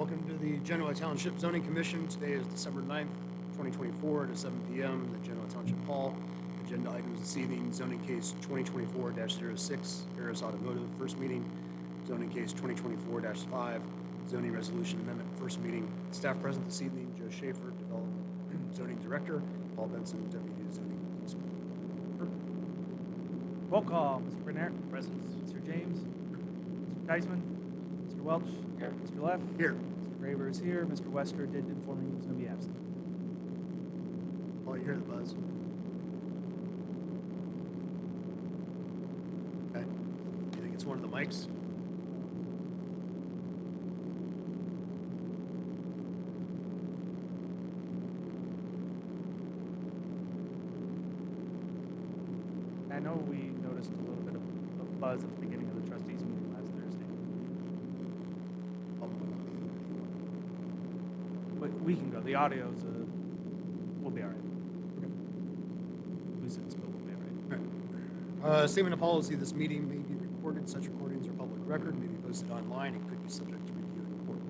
Welcome to the Genoa Township Zoning Commission. Today is December 9th, 2024 to 7 p.m. The Genoa Township Hall. Agenda items this evening: zoning case 2024-06, Harris Automotive, first meeting. Zoning case 2024-5, zoning resolution amendment, first meeting. Staff present this evening: Joe Schaefer, Development Zoning Director; Paul Benson, Deputy Zoning Policeman. Roll call. Mr. Bernard, present. Mr. James, Mr. Geisman, Mr. Welch, here. Mr. Leff, Here. Mr. Graber is here. Mr. Wesker did inform me he was going to be absent. Oh, you hear the buzz? Okay. You think it's one of the mics? I know we noticed a little bit of a buzz at the beginning of the trustees meeting last Thursday. But we can go. The audio's will be all right. Okay. Nuisance, but we'll be all right. Statement of policy: this meeting may be recorded. Such recordings are public record, may be posted online, and could be subject to review in court.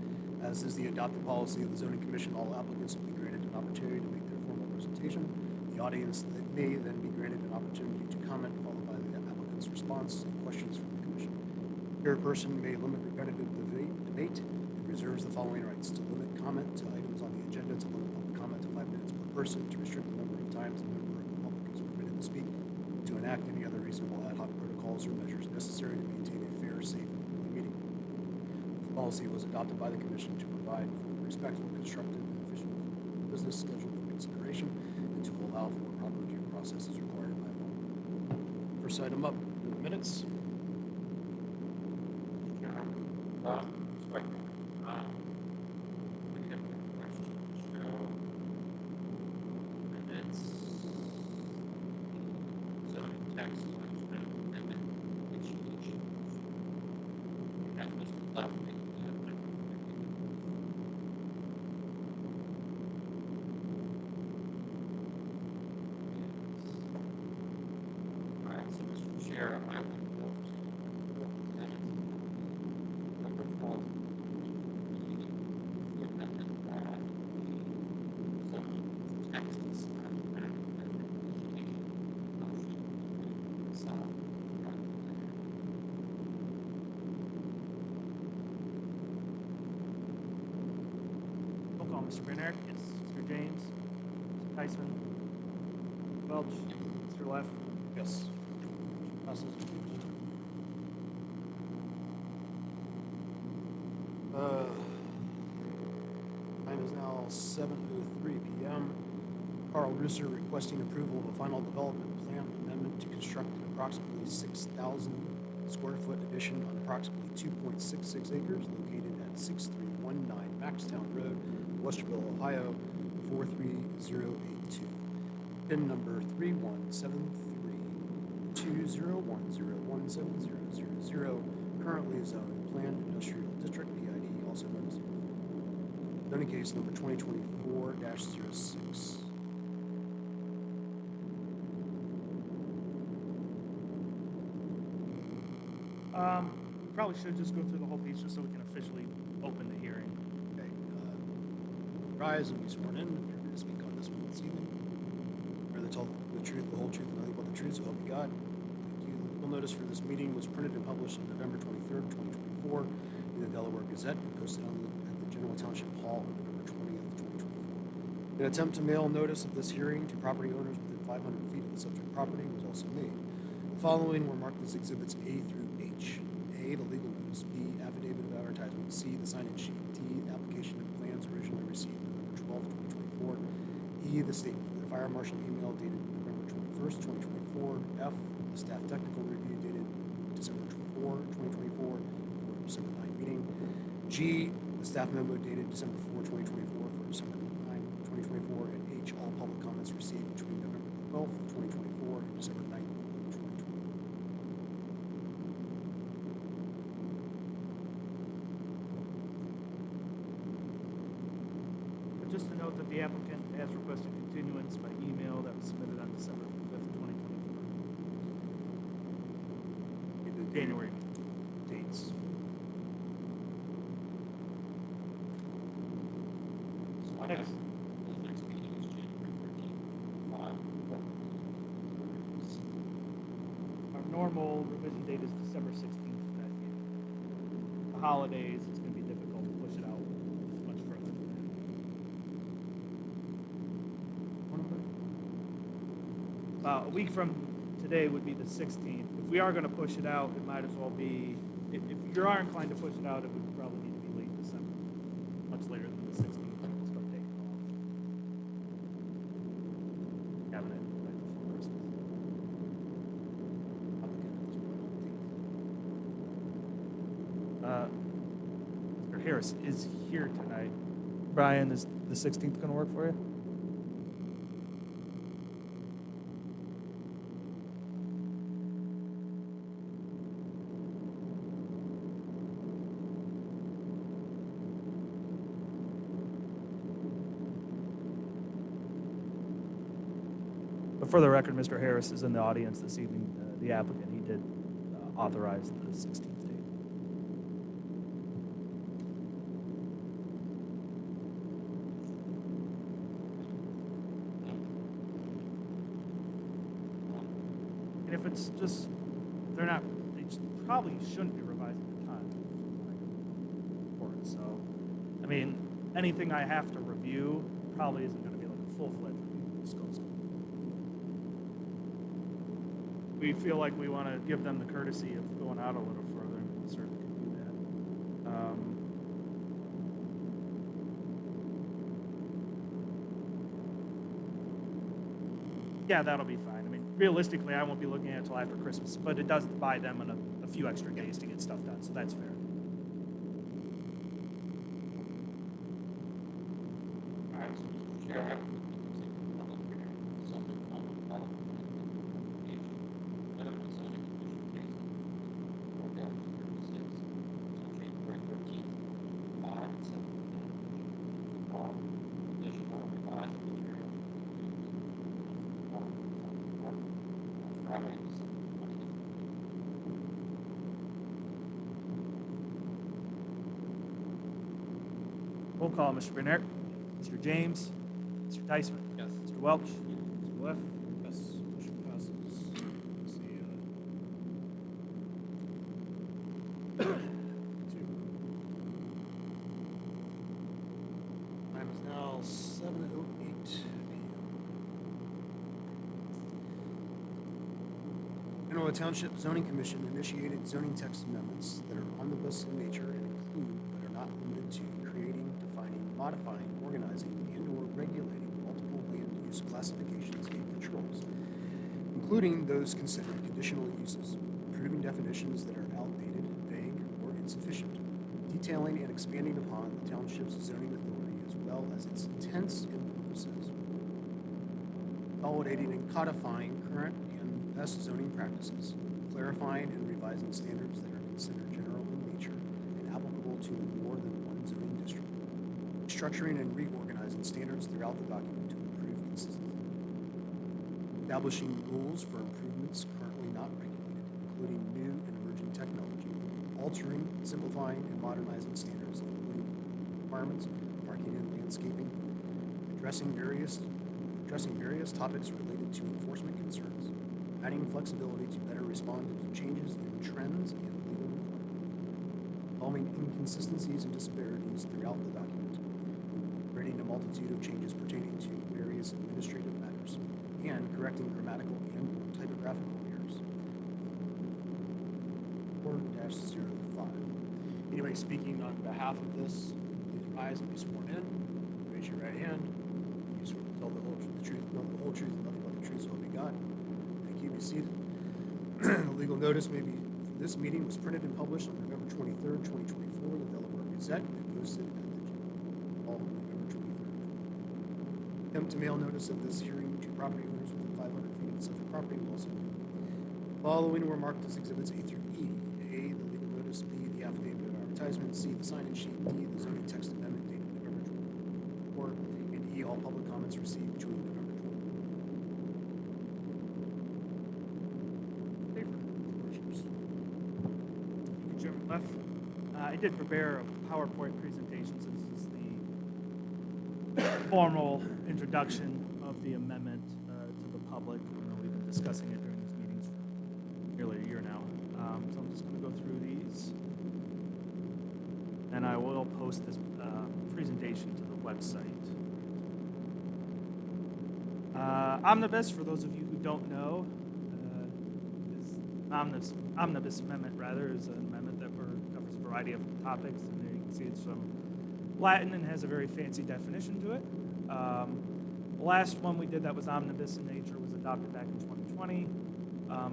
As is the adopted policy of the Zoning Commission, all applicants will be granted an opportunity to make their formal presentation. The audience may then be granted an opportunity to comment, followed by the applicant's response and questions from the commission. Here, a person may limit repetitive debate and reserves the following rights: to limit comment to items on the agenda, to limit public comment to 5 minutes per person, to restrict the number of times a member of the public is permitted to speak, to enact any other reasonable ad hoc protocols or measures necessary to maintain a fair, safe, and orderly meeting. This policy was adopted by the commission to provide for respectful, constructive, and efficient business schedule for consideration, and to allow for proper due process as required by law. First item up, the minutes. Roll call. Mr. Bernard? Yes. Mr. James, Mr. Geisman, Mr. Welch, Mr. Leff. Yes. Passes. Time is now 7:03 p.m. Carl Russer requesting approval of a final development plan amendment to construct an approximately 6,000 square foot addition on approximately 2.66 acres located at 6319 Maxtown Road, Westerville, Ohio, 43082. PIN number 317320101700, currently zoned Planned Industrial District, PID, also known as zoning case number 2024-06. Probably should just go through the whole piece just so we can officially open the hearing. Okay, rise and be sworn in if you're going to speak on this one this evening. Swear to tell the truth, the whole truth, and nothing but the truth, so help you God. Thank you. The legal notice for this meeting was printed and published on November 23rd, 2024 in the Delaware Gazette and posted at the Genoa Township Hall on November 20th, 2024. An attempt to mail notice of this hearing to property owners within 500 feet of the subject property was also made. The following were marked as exhibits A through H. A, the legal notice; B, affidavit of advertisement; C, the sign-in sheet; D, the application and plans originally received November 12th, 2024; E, the statement from the fire marshal email dated November 21st, 2024; F, the staff technical review dated December 4, 2024 for December 9 meeting; G, the staff memo dated December 4, 2024 for December 9, 2024; and H, all public comments received between November 12th, 2024 and December 9th, 2024. Just to note that the applicant has requested continuance by email that was submitted on December 5th, 2024. January dates. normal revision date is December 16th that year. The holidays, it's going to be difficult to push it out much further than that. A week from today would be the 16th. If we are going to push it out, it might as well be, if you are inclined to push it out, it would probably need to be late December, much later than the 16th. We'll start taking off. Having it right before Christmas. Mr. Harris is here tonight. Brian, is the 16th going to work for you? But for the record, Mr. Harris is in the audience this evening. The applicant, he did authorize the 16th date. And if it's just, they're not, they probably shouldn't be revising the time for it. So, I mean, anything I have to review probably isn't going to be like a full-fledged review of scope. We feel like we want to give them the courtesy of going out a little further, and we certainly can do that. Yeah, that'll be fine. I mean, realistically, I won't be looking at it until after Christmas, but it does buy them a few extra days to get stuff done, so that's fair. Roll call, Mr. Bernert. Mr. James. Mr. Tysman. Yes. Mr. Welch. Mr. Leff. Yes, motion passes. Let's see, Time is now 7:08 p.m. The Township Zoning Commission initiated zoning text amendments that are omnibus in nature and include, but are not limited to, creating, defining, modifying, organizing, and/or regulating multiple land use classifications and controls, including those considered conditional uses, approving definitions that are outdated, vague, or insufficient, detailing and expanding upon the township's zoning authority as well as its intents and purposes, consolidating and codifying current and best zoning practices, clarifying and revising standards that are considered general in nature and applicable to more than one zoning district, structuring and reorganizing standards throughout the document to improve consistency, establishing rules for improvements currently not regulated, including new and emerging technology, altering, simplifying, and modernizing standards, including requirements, parking and landscaping, addressing various topics related to enforcement concerns, adding flexibility to better respond to changes in trends and legal requirements, solving inconsistencies and disparities throughout the document, creating a multitude of changes pertaining to various administrative matters, and correcting grammatical and typographical errors. 4-05. Anybody speaking on behalf of this, please rise and be sworn in. Raise your right hand. You swear to tell the whole truth, the whole truth, and nothing but the truth, so help you God. Thank you. Be seated. The legal notice for this meeting was printed and published on November 23rd, 2024 in the Delaware Gazette and posted at the Hall on November 23rd. Attempt to mail notice of this hearing to property owners within 500 feet of such property will also be. Following were marked as exhibits A through E. A, the legal notice. B, the affidavit of advertisement. C, the sign-in sheet. D, the zoning text amendment dated November 24. And E, all public comments received between November 20. Chairman Leff. I did prepare a PowerPoint presentation since this is the formal introduction of the amendment to the public. I know we've been discussing it during these meetings for nearly a year now. So I'm just going to go through these. And I will post this presentation to the website. Omnibus, for those of you who don't know, Omnibus Amendment, rather, is an amendment that covers a variety of topics. And there you can see it's from Latin and has a very fancy definition to it. The last one we did that was omnibus in nature was adopted back in 2020.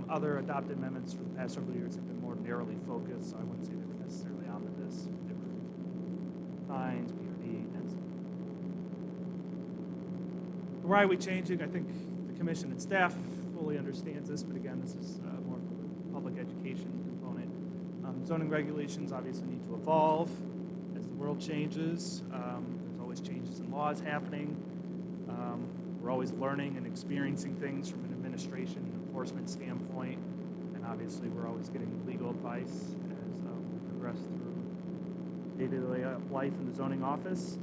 Other adopted amendments for the past several years have been more narrowly focused, so I wouldn't say they were necessarily omnibus. They were fines, PRD, and so why are we changing? I think the commission and staff fully understands this, but again, this is more for the public education component. Zoning regulations obviously need to evolve as the world changes. There's always changes in laws happening. We're always learning and experiencing things from an administration and enforcement standpoint, and obviously we're always getting legal advice as we progress through day-to-day life in the zoning office.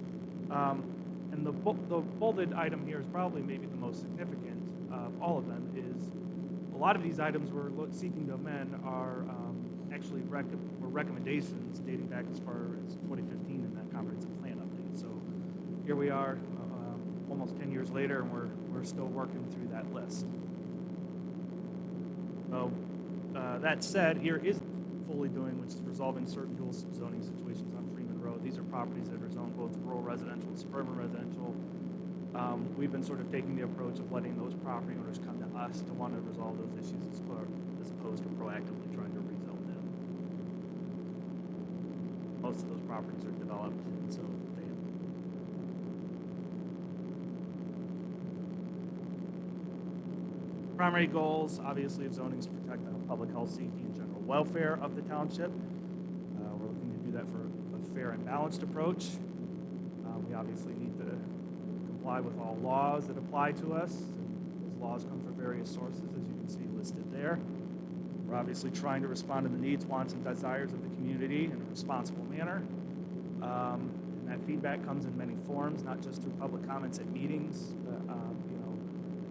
And the bolded item here is probably maybe the most significant of all of them is a lot of these items we're seeking to amend are actually recommendations dating back as far as 2015 in that comprehensive plan update. So here we are almost 10 years later, and we're still working through that list. So that said, here is fully doing, which is resolving certain dual zoning situations on Freeman Road. These are properties that are zoned both rural residential and suburban residential. We've been sort of taking the approach of letting those property owners come to us to want to resolve those issues as opposed to proactively trying to rezone them. Most of those properties are developed, and so they have primary goals, obviously, of zoning is to protect the public health, safety, and general welfare of the township. We're looking to do that for a fair and balanced approach. We obviously need to comply with all laws that apply to us. And those laws come from various sources, as you can see listed there. We're obviously trying to respond to the needs, wants, and desires of the community in a responsible manner. And that feedback comes in many forms, not just through public comments at meetings.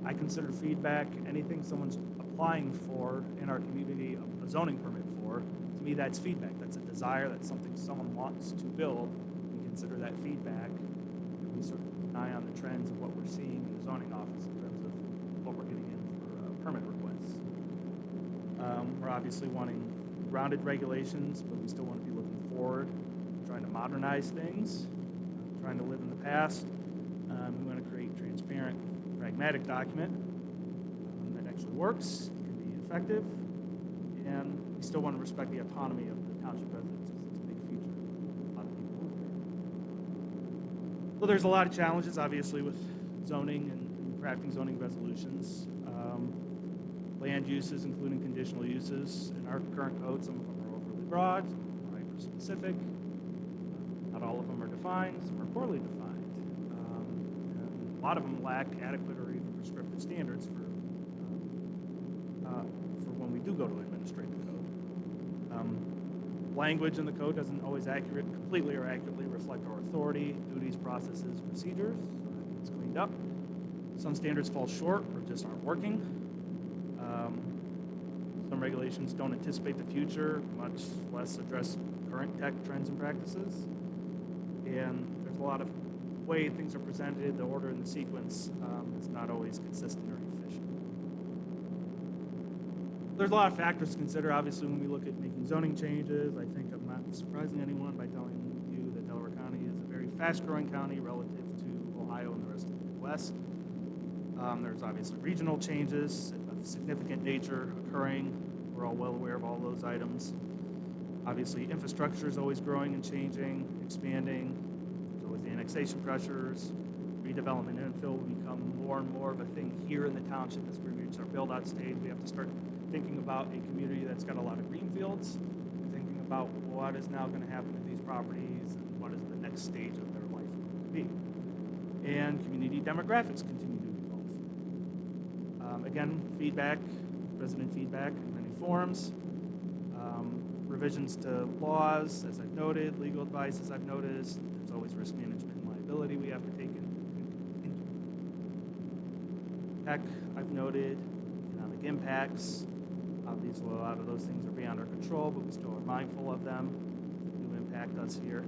I consider feedback anything someone's applying for in our community a zoning permit for. To me, that's feedback. That's a desire. That's something someone wants to build. We consider that feedback. And we sort of keep an eye on the trends of what we're seeing in the zoning office in terms of what we're getting in for permit requests. We're obviously wanting grounded regulations, but we still want to be looking forward, trying to modernize things, trying to live in the past. We want to create transparent, pragmatic document that actually works, can be effective, and we still want to respect the autonomy of the township residents because it's a big feature. A lot of people move there. So there's a lot of challenges, obviously, with zoning and crafting zoning resolutions. Land uses, including conditional uses, in our current code, some of them are overly broad, some are hyper-specific. Not all of them are defined, some are poorly defined. A lot of them lack adequate or even prescriptive standards for when we do go to administrate the code. Language in the code doesn't always completely or accurately reflect our authority, duties, processes, procedures. It's cleaned up. Some standards fall short or just aren't working. Some regulations don't anticipate the future, much less address current tech trends and practices. And there's a lot of way things are presented, the order and the sequence is not always consistent or efficient. There's a lot of factors to consider, obviously, when we look at making zoning changes. I think I'm not surprising anyone by telling you that Delaware County is a very fast-growing county relative to Ohio and the rest of the Midwest. There's obviously regional changes of significant nature occurring. We're all well aware of all those items. Obviously, infrastructure is always growing and changing, expanding. The annexation pressures, redevelopment infill will become more and more of a thing here in the township as we reach our build-out stage. We have to start thinking about a community that's got a lot of green fields, and thinking about what is now going to happen to these properties and what is the next stage of their life going to be. And community demographics continue to evolve. Again, feedback, resident feedback in many forms. Revisions to laws, as I've noted, legal advice, as I've noticed. There's always risk management and liability we have to take into tech, I've noted, economic impacts. Obviously, a lot of those things are beyond our control, but we still are mindful of them. They do impact us here.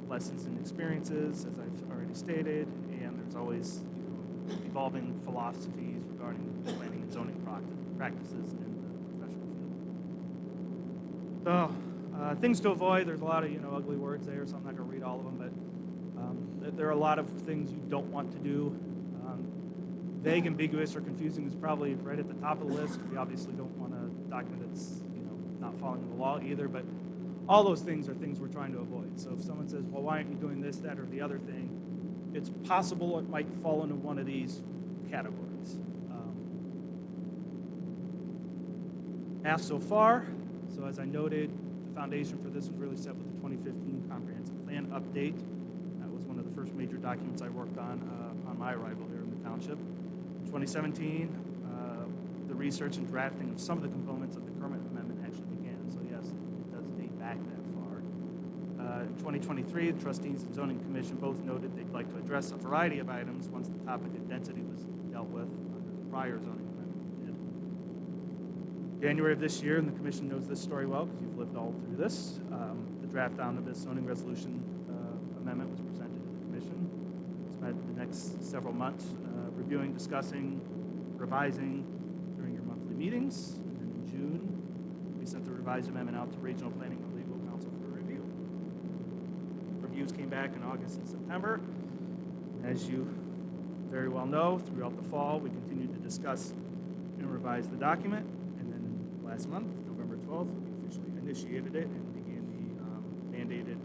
Lessons and experiences, as I've already stated, and there's always evolving philosophies regarding planning and zoning practices in the professional field. So, things to avoid. There's a lot of ugly words there, so I'm not going to read all of them, but there are a lot of things you don't want to do. Vague, ambiguous, or confusing is probably right at the top of the list. We obviously don't want a document that's not following the law either, but all those things are things we're trying to avoid. So if someone says, well, why aren't you doing this, that, or the other thing, it's possible it might fall into one of these categories. Past so far, so as I noted, the foundation for this was really set with the 2015 Comprehensive Plan Update. That was one of the first major documents I worked on my arrival here in the township. In 2017, the research and drafting of some of the components of the Kermit Amendment actually began. So yes, it does date back that far. In 2023, the trustees and zoning commission both noted they'd like to address a variety of items once the topic of density was dealt with under the prior zoning amendment. January of this year, and the commission knows this story well because you've lived all through this, the draft omnibus zoning resolution amendment was presented to the commission. Spent the next several months reviewing, discussing, revising during your monthly meetings. And then in June, we sent the revised amendment out to Regional Planning and Legal Counsel for review. Reviews came back in August and September. As you very well know, throughout the fall, we continued to discuss and revise the document. And then last month, November 12th, we officially initiated it and began the mandated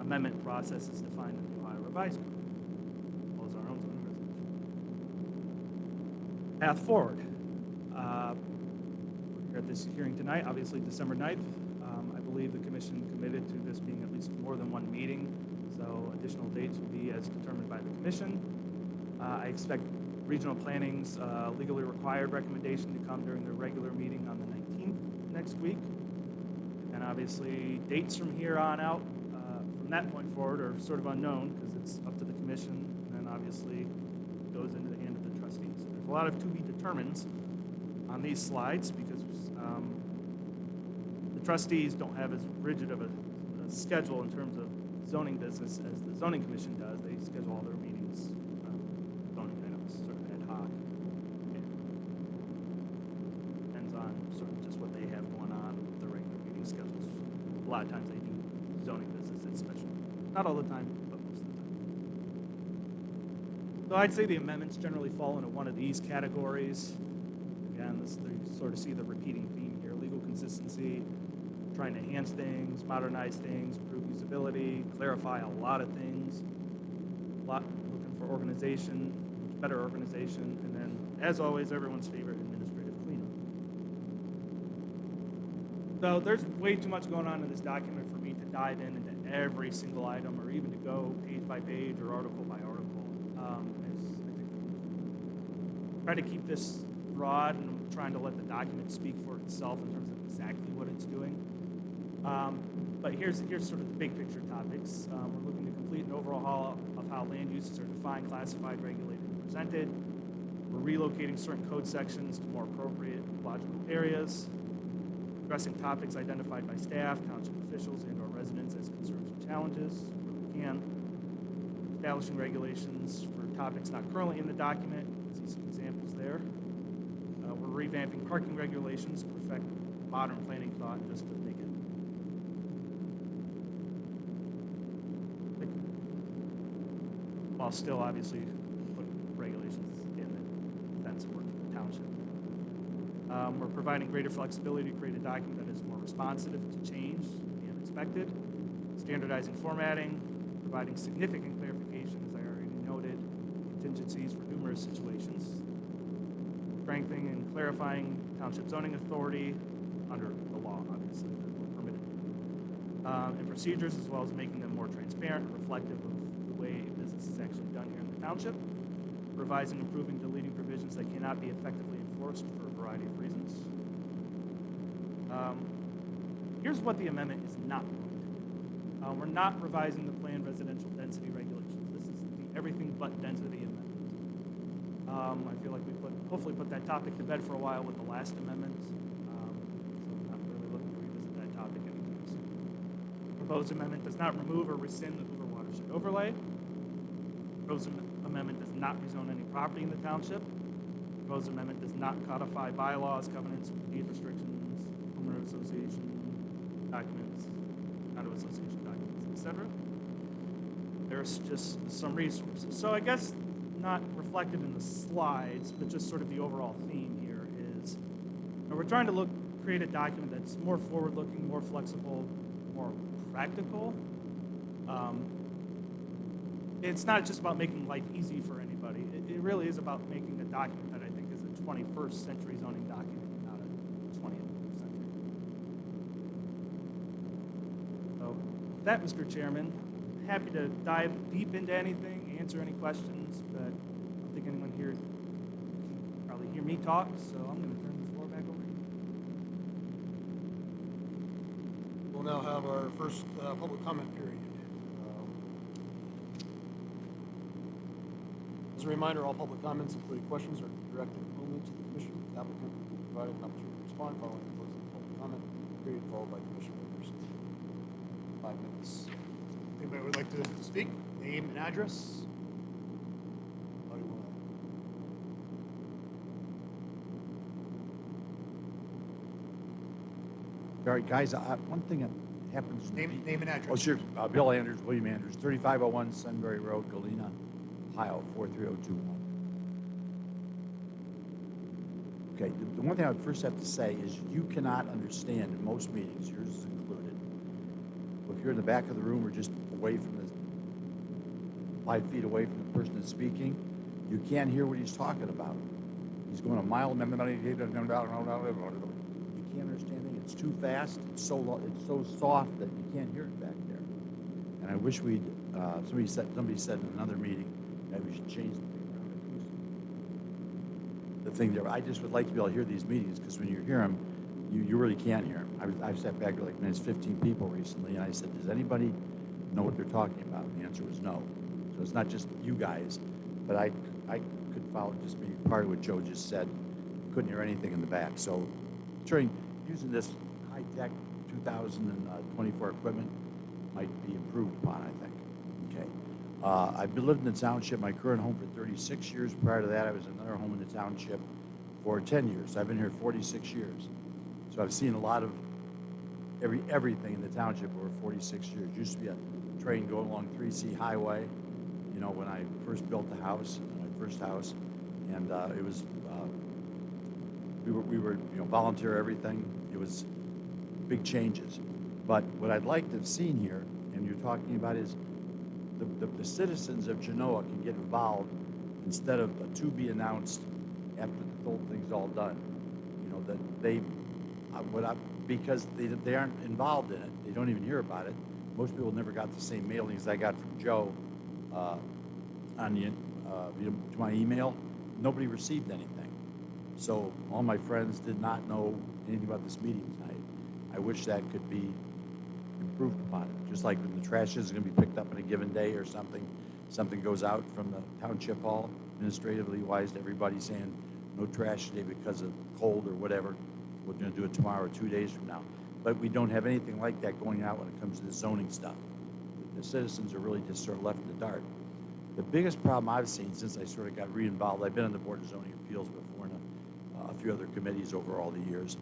amendment process as defined in the Ohio Revised Code, as well as our own zoning resolution. Path forward. We're here at this hearing tonight, obviously December 9th. I believe the commission committed to this being at least more than one meeting, so additional dates will be as determined by the commission. I expect regional planning's legally required recommendation to come during their regular meeting on the 19th next week. And obviously dates from here on out, from that point forward, are sort of unknown because it's up to the commission, and then obviously goes into the hand of the trustees. There's a lot of to be determines on these slides because the trustees don't have as rigid of a schedule in terms of zoning business as the zoning commission does. They schedule all their meetings, zoning items, sort of ad hoc. It depends on sort of just what they have going on with the regular meeting schedules. A lot of times they do zoning business as special. Not all the time, but most of the time. So I'd say the amendments generally fall into one of these categories. Again, you sort of see the repeating theme here: legal consistency, trying to enhance things, modernize things, improve usability, clarify a lot of things, looking for organization, better organization, and then, as always, everyone's favorite, administrative cleanup. So there's way too much going on in this document for me to dive into every single item or even to go page by page or article by article. I try to keep this broad, and I'm trying to let the document speak for itself in terms of exactly what it's doing. But here's sort of the big picture topics. We're looking to complete an overhaul of how land uses are defined, classified, regulated, and presented. We're relocating certain code sections to more appropriate logical areas, addressing topics identified by staff, township officials, and or residents as concerns or challenges where we can, establishing regulations for topics not currently in the document. You see some examples there. We're revamping parking regulations to perfect modern planning thought just to make it while still obviously putting regulations in the fence work for the township. We're providing greater flexibility to create a document that is more responsive to change and the unexpected, standardizing formatting, providing significant clarification, as I already noted, contingencies for numerous situations, strengthening and clarifying township zoning authority under the law, obviously, that we're permitted, and procedures, as well as making them more transparent and reflective of the way business is actually done here in the township, revising, improving, deleting provisions that cannot be effectively enforced for a variety of reasons. Here's what the amendment is not doing. We're not revising the planned residential density regulations. This is the everything but density amendment. I feel like we hopefully put that topic to bed for a while with the last amendment. So I'm not really looking to revisit that topic anytime soon. Proposed amendment does not remove or rescind the Hoover watershed overlay. Proposed amendment does not rezone any property in the township. Proposed amendment does not codify bylaws, covenants, deed restrictions, homeowner association documents, condo association documents, etc. There's just some resources. So I guess not reflected in the slides, but just sort of the overall theme here is, we're trying to create a document that's more forward-looking, more flexible, more practical. It's not just about making life easy for anybody. It really is about making a document that I think is a 21st century zoning document, not a 20th century. So, with that, Mr. Chairman, happy to dive deep into anything, answer any questions, but I don't think anyone here can probably hear me talk, so I'm going to turn the floor back over to you. We'll now have our first public comment period. As a reminder, all public comments, including questions, are directed only to the commission. The applicant will be provided an opportunity to respond following the close of the public comment period, followed by commission members. 5 minutes. Anybody would like to speak? Name and address? All right, guys, one thing that happens... Name and address. Oh, sure. Bill Andrews, William Andrews, 3501 Sunbury Road, Galena, Ohio, 43021. Okay, the one thing I would first have to say is you cannot understand in most meetings, yours is included, if you're in the back of the room or just away from the 5 feet away from the person that's speaking, you can't hear what he's talking about. He's going a mile, you can't understand it. It's too fast, it's so soft that you can't hear it back there. And I wish somebody said in another meeting that we should change the thing there. I just would like to be able to hear these meetings, because when you hear them, you really can't hear them. I've sat back there like, man, it's 15 people recently, and I said, does anybody know what they're talking about? And the answer was no. So it's not just you guys, but I could follow just being part of what Joe just said. Couldn't hear anything in the back. So using this high-tech 2024 equipment might be improved upon, I think. Okay. I've lived in the township, my current home, for 36 years. Prior to that, I was in another home in the township for 10 years. I've been here 46 years. So I've seen a lot of everything in the township over 46 years. Used to be a train going along 3C Highway, you know, when I first built the house, my first house. And it was, we were, you know, volunteer everything. It was big changes. But what I'd like to have seen here, and you're talking about, is the citizens of Genoa can get involved instead of a to be announced after the whole thing's all done. You know, that they, because they aren't involved in it, they don't even hear about it. Most people never got the same mailings I got from Joe to my email. Nobody received anything. So all my friends did not know anything about this meeting tonight. I wish that could be improved upon. Just like when the trash is going to be picked up in a given day or something goes out from the township hall, administratively wise, to everybody saying no trash today because of cold or whatever. We're going to do it tomorrow or 2 days from now. But we don't have anything like that going out when it comes to the zoning stuff. The citizens are really just sort of left in the dark. The biggest problem I've seen since I sort of got re-involved, I've been on the Board of Zoning Appeals before and a few other committees over all the years.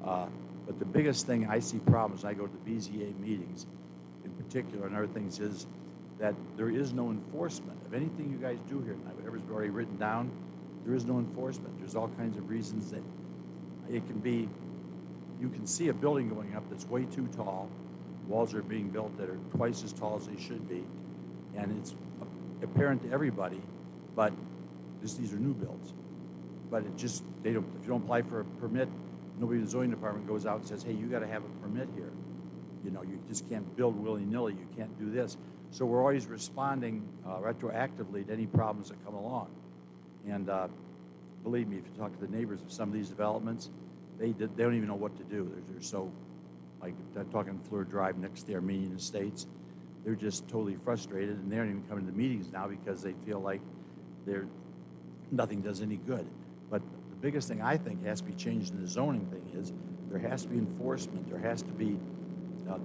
But the biggest thing I see problems when I go to the BZA meetings, in particular, and other things, is that there is no enforcement of anything you guys do here. Whatever's already written down, there is no enforcement. There's all kinds of reasons that it can be. You can see a building going up that's way too tall. Walls are being built that are twice as tall as they should be, and it's apparent to everybody. But these are new builds. But it just if you don't apply for a permit, nobody in the zoning department goes out and says, hey, you got to have a permit here. You know, you just can't build willy-nilly. You can't do this. So we're always responding retroactively to any problems that come along. And believe me, if you talk to the neighbors of some of these developments, they don't even know what to do. They're so, like, I'm talking Fleur Drive next to Armenian Estates. They're just totally frustrated, and they aren't even coming to meetings now because they feel like they're nothing does any good. But the biggest thing I think has to be changed in the zoning thing is there has to be enforcement. There has to be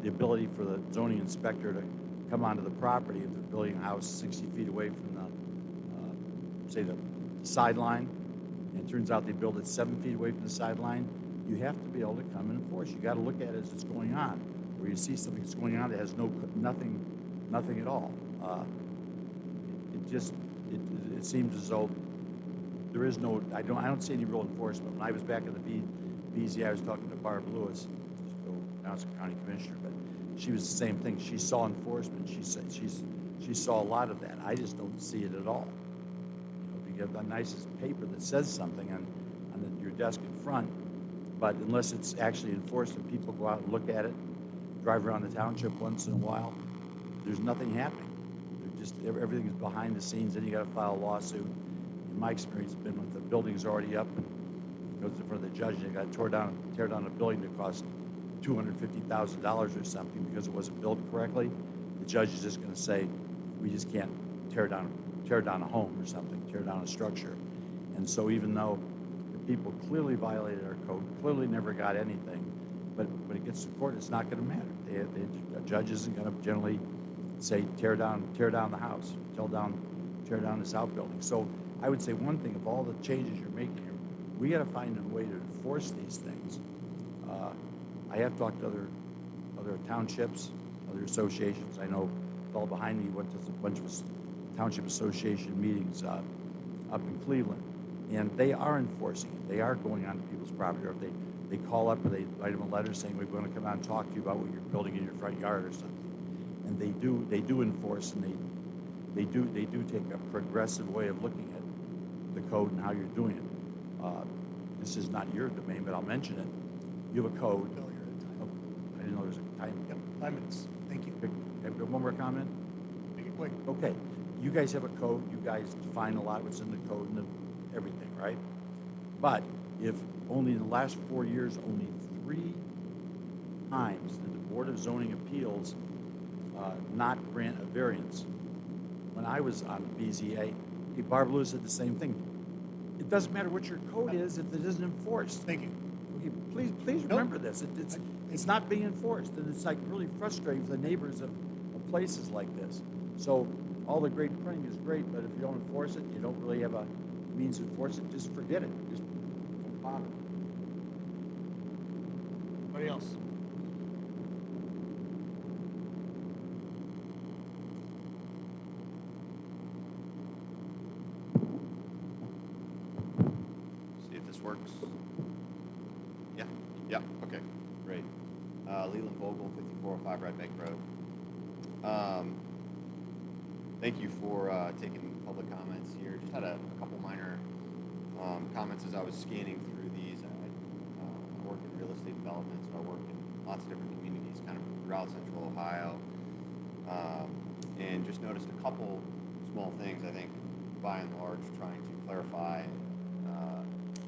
the ability for the zoning inspector to come onto the property if they're building a house 60 feet away from the, say, the sideline, and it turns out they build it 7 feet away from the sideline. You have to be able to come and enforce. You got to look at it as it's going on. Where you see something that's going on that has nothing at all. It seems as though there is no. I don't see any real enforcement. When I was back at the BZ, I was talking to Barb Lewis, who now is a county commissioner, but she was the same thing. She saw enforcement. She said she saw a lot of that. I just don't see it at all. You get the nicest paper that says something on your desk in front, but unless it's actually enforced and people go out and look at it, drive around the township once in a while, there's nothing happening. Everything is behind the scenes. Then you got to file a lawsuit. In my experience, it's been when the building's already up and goes in front of the judge, and you got to tear down a building that cost $250,000 or something because it wasn't built correctly. The judge is just going to say, we just can't tear down a home or something, tear down a structure. And so even though the people clearly violated our code, clearly never got anything, but when it gets to court, it's not going to matter. A judge isn't going to generally say tear down the house, tear down this outbuilding. So I would say one thing: of all the changes you're making here, we got to find a way to enforce these things. I have talked to other townships, other associations. I know the fellow behind me went to a bunch of township association meetings up in Cleveland, and they are enforcing it. They are going on people's property, or if they call up or they write them a letter saying we're going to come out and talk to you about what you're building in your front yard or something. And they do enforce, and they do take a progressive way of looking at the code and how you're doing it. This is not your domain, but I'll mention it. You have a code. Bill, you're at time. Oh, I didn't know there was a time. Yep, 5 minutes. Thank you. Have one more comment? Make it quick. Okay, you guys have a code. You guys define a lot what's in the code and everything, right? But if only in the last 4 years, only 3 times did the Board of Zoning Appeals not grant a variance. When I was on BZA, Barb Lewis said the same thing. It doesn't matter what your code is if it isn't enforced. Thank you. Okay, please remember this. It's not being enforced, and it's like really frustrating for the neighbors of places like this. So all the great printing is great, but if you don't enforce it, you don't really have a means to enforce it, just forget it. Just don't bother. Anybody else? See if this works. Yeah, okay, great. Leland Vogel, 5405 Red Bank Road. Thank you for taking public comments here. Just had a couple minor comments as I was scanning through these. I work in real estate development, so I work in lots of different communities kind of throughout central Ohio. And just noticed a couple small things. I think by and large trying to clarify,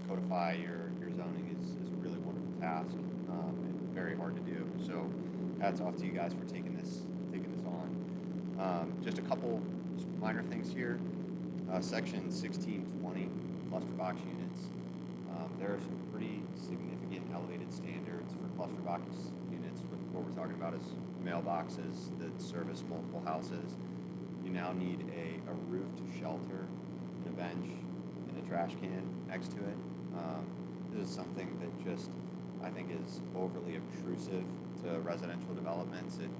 codify your zoning is a really wonderful task and very hard to do. So hats off to you guys for taking this on. Just a couple minor things here. Section 1620, cluster box units. There are some pretty significant elevated standards for cluster box units. What we're talking about is mailboxes that service multiple houses. You now need a roof to shelter, and a bench, and a trash can next to it. This is something that just, I think, is overly obtrusive to residential developments. It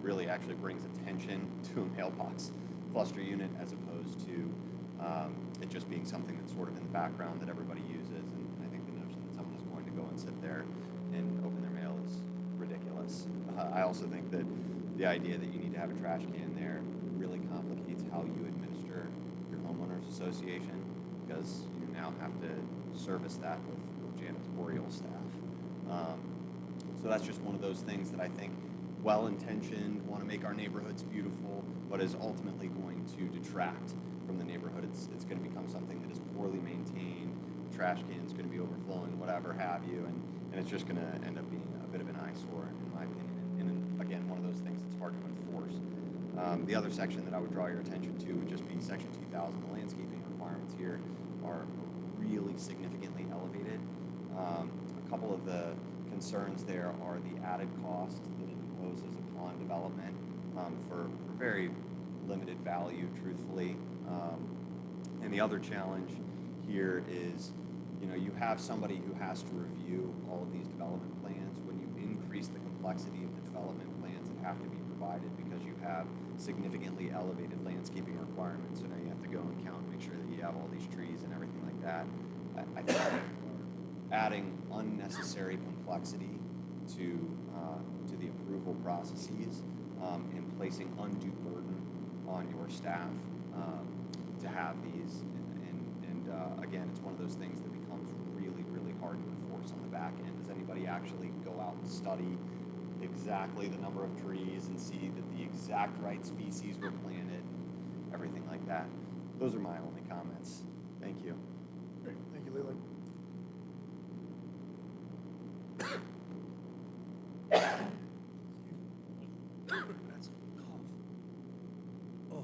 really actually brings attention to a mailbox cluster unit as opposed to it just being something that's sort of in the background that everybody uses. And I think the notion that someone is going to go and sit there and open their mail is ridiculous. I also think that the idea that you need to have a trash can there really complicates how you administer your homeowners association, because you now have to service that with janitorial staff. So that's just one of those things that I think, well-intentioned, want to make our neighborhoods beautiful, but is ultimately going to detract from the neighborhood. It's going to become something that is poorly maintained. Trash can's going to be overflowing, whatever have you, and it's just going to end up being a bit of an eyesore, in my opinion. And again, one of those things that's hard to enforce. The other section that I would draw your attention to would just be Section 2000, the landscaping requirements plans here are really significantly elevated. A couple of the concerns there are the added cost that it imposes upon development for very limited value, truthfully. And the other challenge here is, you have somebody who has to review all of these development plans. When you increase the complexity of the development plans that have to be provided because you have significantly elevated landscaping requirements, so now you have to go and count and make sure that you have all these trees and everything like that. I think adding unnecessary complexity to the approval processes and placing undue burden on your staff to have these, and again, it's one of those things that becomes really, really hard to enforce on the back end. Does anybody actually go out and study exactly the number of trees and see that the exact right species were planted, everything like that? Those are my only comments. Thank you. Great, thank you, Leland. That's a cough. Oh.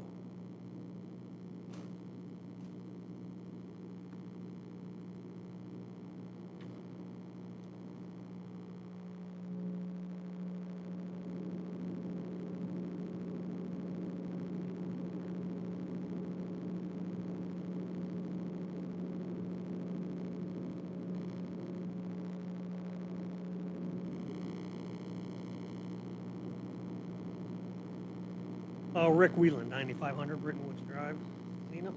Rick Whelan, 9500 Brittenwoods Drive, Nina.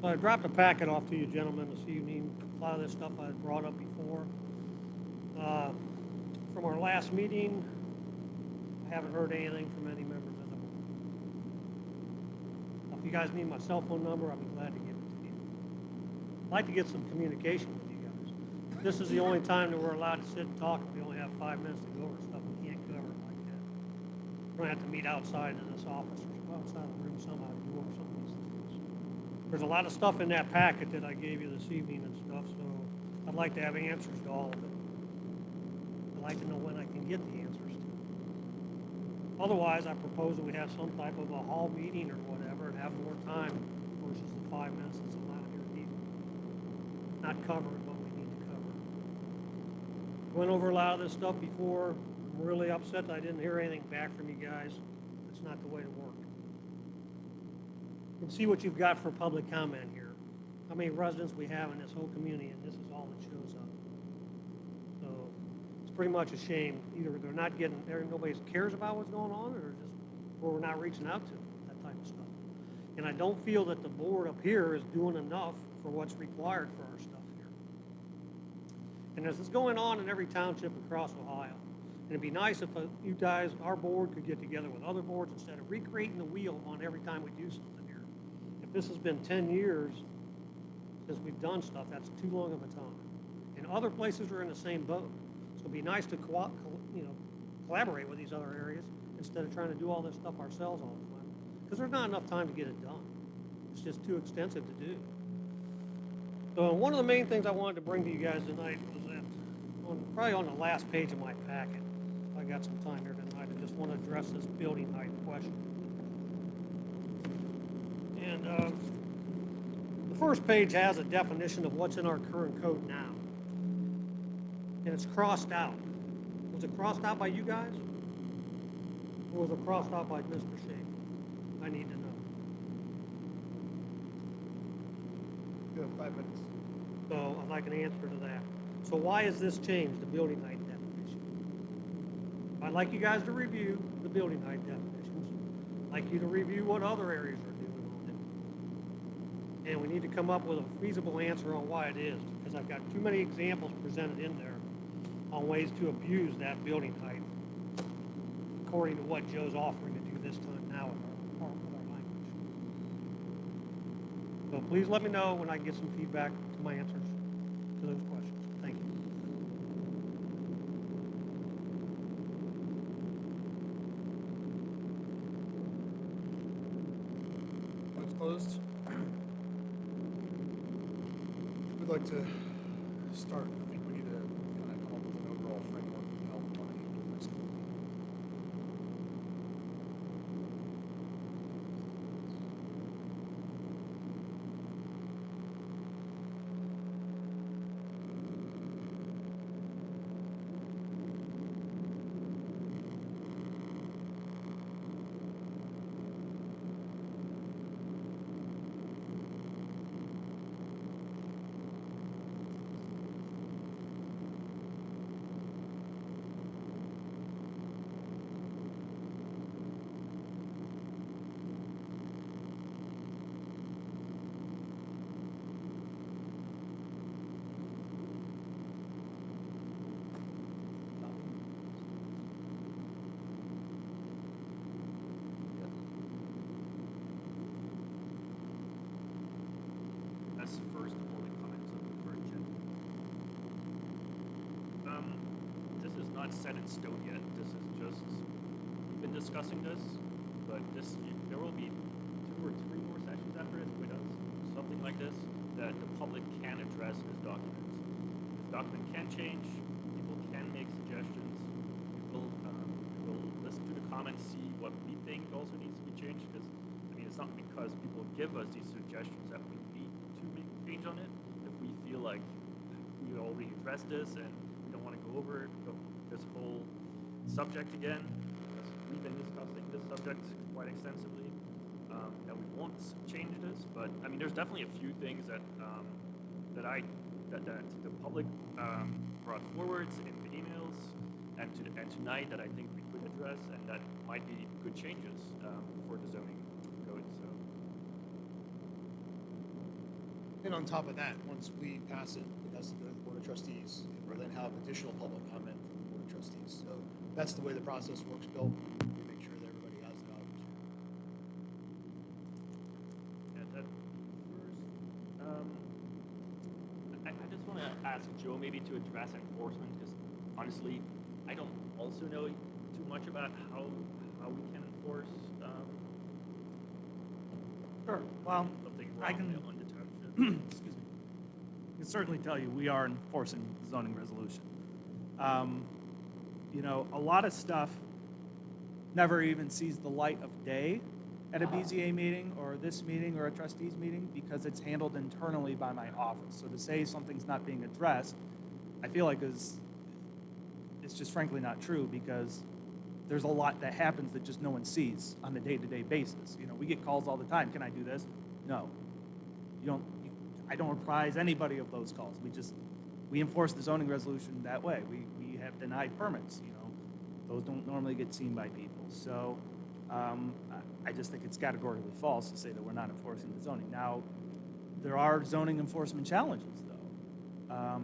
So I dropped a packet off to you gentlemen this evening. A lot of this stuff I had brought up before. From our last meeting, I haven't heard anything from any members of the board. If you guys need my cell phone number, I'll be glad to give it to you. I'd like to get some communication with you guys. This is the only time that we're allowed to sit and talk. We only have 5 minutes to go over stuff we can't cover like that. We're gonna have to meet outside in this office or outside the room somehow to go over some of these things. There's a lot of stuff in that packet that I gave you this evening and stuff, so I'd like to have answers to all of it. I'd like to know when I can get the answers to it. Otherwise, I propose that we have some type of a hall meeting or whatever and have more time versus the 5 minutes that's allowed here to even not covering what we need to cover. Went over a lot of this stuff before. I'm really upset that I didn't hear anything back from you guys. It's not the way to work. You can see what you've got for public comment here. How many residents we have in this whole community, and this is all that shows up. So it's pretty much a shame. Either they're not getting there, nobody cares about what's going on, or just or we're not reaching out to them, that type of stuff. And I don't feel that the board up here is doing enough for what's required for our stuff here. And this is going on in every township across Ohio. And it'd be nice if you guys, our board, could get together with other boards instead of recreating the wheel on every time we do something here. If this has been 10 years since we've done stuff, that's too long of a time. And other places are in the same boat. So it'd be nice to collaborate with these other areas instead of trying to do all this stuff ourselves all the time. Because there's not enough time to get it done. It's just too extensive to do. So one of the main things I wanted to bring to you guys tonight was that, probably on the last page of my packet, I got some time here tonight. I just want to address this building height question. And the first page has a definition of what's in our current code now. And it's crossed out. Was it crossed out by you guys? Or was it crossed out by Mr. Shea? I need to know. You have 5 minutes. So I'd like an answer to that. So why is this changed, the building height definition? I'd like you guys to review the building height definitions. I'd like you to review what other areas are doing on it. And we need to come up with a feasible answer on why it is, because I've got too many examples presented in there on ways to abuse that building height according to what Joe's offering to do this time now with our language. So please let me know when I can get some feedback to my answers to those questions. Thank you. Vote's closed. We'd like to start. I think we need to kind of come up with an overall framework to help handle this. not set in stone yet. This is just, we've been discussing this, but there will be 2 or 3 more sessions after this with us, something like this, that the public can address this document. This document can change, people can make suggestions, we'll listen to the comments, see what we think also needs to be changed, because, I mean, it's not because people give us these suggestions that we need to make a change on it. If we feel like we already addressed this and we don't want to go over this whole subject again, because we've been discussing this subject quite extensively, that we won't change this. But I mean, there's definitely a few things that that the public brought forwards in the emails and tonight that I think we could address and that might be good changes for the zoning code. So. And on top of that, once we pass it, it has to go to the Board of Trustees. We'll then have additional public comment from the Board of Trustees. So that's the way the process works, Bill. We make sure that everybody has the opportunity. And that first, I just want to ask Joe maybe to address enforcement, because honestly, I don't also know too much about how we can enforce Sure. Well, something I wrong can- on the township. excuse me. I can certainly tell you we are enforcing zoning resolution. You know, a lot of stuff never even sees the light of day at a BZA meeting or this meeting or a trustees meeting because it's handled internally by my office. So to say something's not being addressed, I feel like it's just frankly not true, because there's a lot that happens that just no one sees on a day-to-day basis. You know, we get calls all the time. Can I do this? No. I don't apprise anybody of those calls. We enforce the zoning resolution that way. We have denied permits, you know. Those don't normally get seen by people. So I just think it's categorically false to say that we're not enforcing the zoning. Now, there are zoning enforcement challenges, though.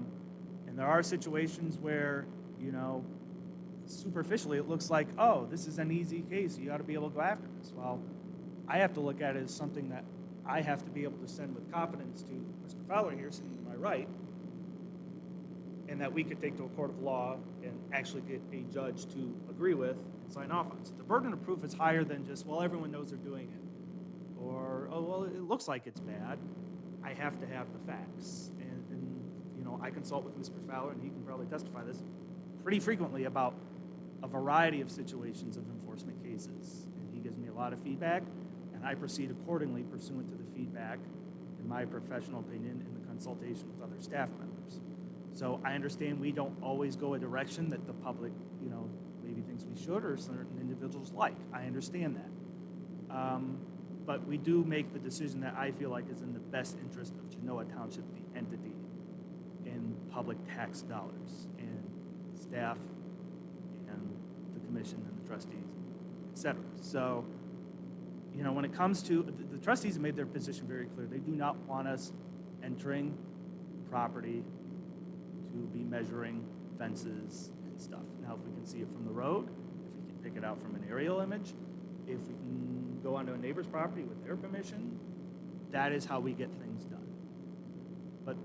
And there are situations where, you know, superficially it looks like, oh, this is an easy case. You ought to be able to go after this. Well, I have to look at it as something that I have to be able to send with confidence to Mr. Fowler here, sitting to my right, and that we could take to a court of law and actually get a judge to agree with and sign off on. So the burden of proof is higher than just, well, everyone knows they're doing it. Or, oh, well, it looks like it's bad. I have to have the facts. And you know, I consult with Mr. Fowler, and he can probably testify this pretty frequently about a variety of situations of enforcement cases. And he gives me a lot of feedback, and I proceed accordingly pursuant to the feedback, in my professional opinion, in the consultation with other staff members. So I understand we don't always go a direction that the public, you know, maybe thinks we should or certain individuals like. I understand that. But we do make the decision that I feel like is in the best interest of Genoa Township, the entity, in public tax dollars, and staff, and the commission, and the trustees, et cetera. So, you know, when it comes to, the trustees have made their position very clear. They do not want us entering property to be measuring fences and stuff. Now, if we can see it from the road, if we can pick it out from an aerial image, if we can go onto a neighbor's property with their permission, that is how we get things done. But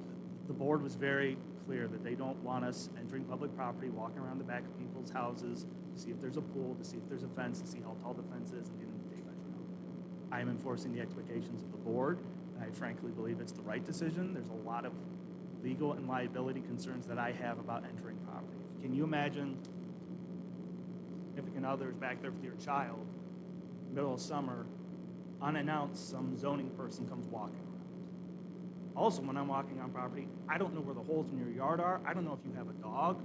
the board was very clear that they don't want us entering public property, walking around the back of people's houses to see if there's a pool, to see if there's a fence, to see how tall the fence is, and getting the tape measure out. I am enforcing the expectations of the board, and I frankly believe it's the right decision. There's a lot of legal and liability concerns that I have about entering property. Can you imagine significant others back there with your child, middle of summer, unannounced, some zoning person comes walking around? Also, when I'm walking on property, I don't know where the holes in your yard are. I don't know if you have a dog.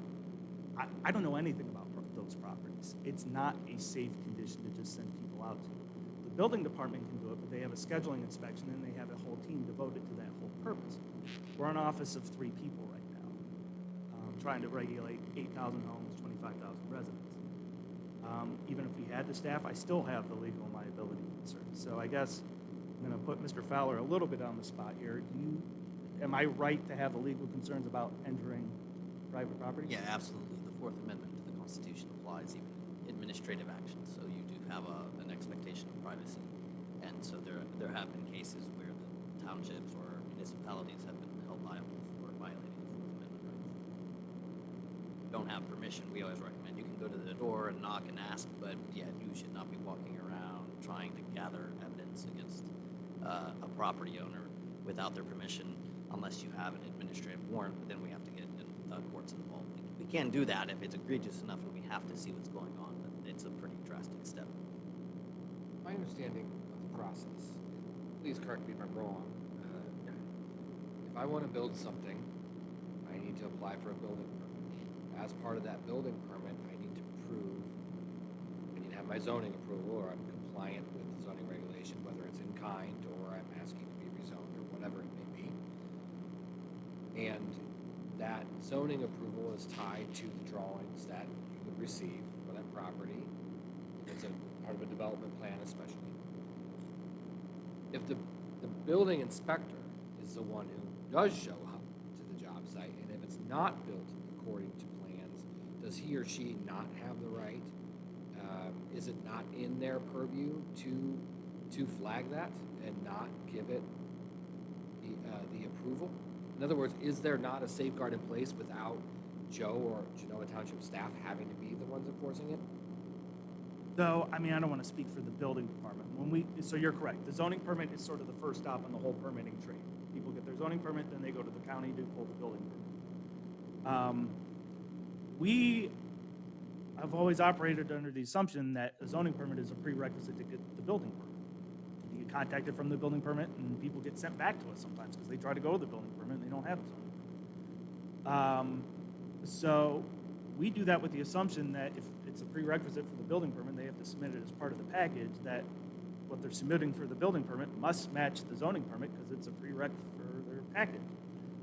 I don't know anything about those properties. It's not a safe condition to just send people out to. The building department can do it, but they have a scheduling inspection and they have a whole team devoted to that whole purpose. We're an office of 3 people right now, trying to regulate 8,000 homes, 25,000 residents. Even if we had the staff, I still have the legal and liability concerns. So I guess I'm going to put Mr. Fowler a little bit on the spot here. Am I right to have the legal concerns about entering private property? Yeah, absolutely. The Fourth Amendment to the Constitution applies even in administrative actions. So you do have an expectation of privacy. And so there have been cases where the townships or municipalities have been held liable for violating the Fourth Amendment rights. don't have permission, we always recommend you can go to the door and knock and ask, but yeah, you should not be walking around trying to gather evidence against a property owner without their permission unless you have an administrative warrant, but then we have to get courts involved. We can do that if it's egregious enough and we have to see what's going on, but it's a pretty drastic step. My understanding of the process, please correct me if I'm wrong, if I want to build something, I need to apply for a building permit. As part of that building permit, I need to have my zoning approval, or I'm compliant with the zoning regulation, whether it's in kind or I'm asking to be rezoned or whatever it may be. And that zoning approval is tied to the drawings that you would receive for that property. If it's a part of a development plan especially. If the building inspector is the one who does show up to the job site, and if it's not built according to plans, does he or she not have the right? Is it not in their purview to flag that and not give it the approval? In other words, is there not a safeguard in place without Joe or Genoa Township staff having to be the ones enforcing it? So, I mean, I don't want to speak for the building department. So you're correct. The zoning permit is sort of the first stop on the whole permitting train. People get their zoning permit, then they go to the county to pull the building permit. I've always operated under the assumption that a zoning permit is a prerequisite to get the building permit. You get contacted from the building permit, and people get sent back to us sometimes because they try to go to the building permit and they don't have the zoning permit. So we do that with the assumption that if it's a prerequisite for the building permit, they have to submit it as part of the package, that what they're submitting for the building permit must match the zoning permit because it's a prereq for their package.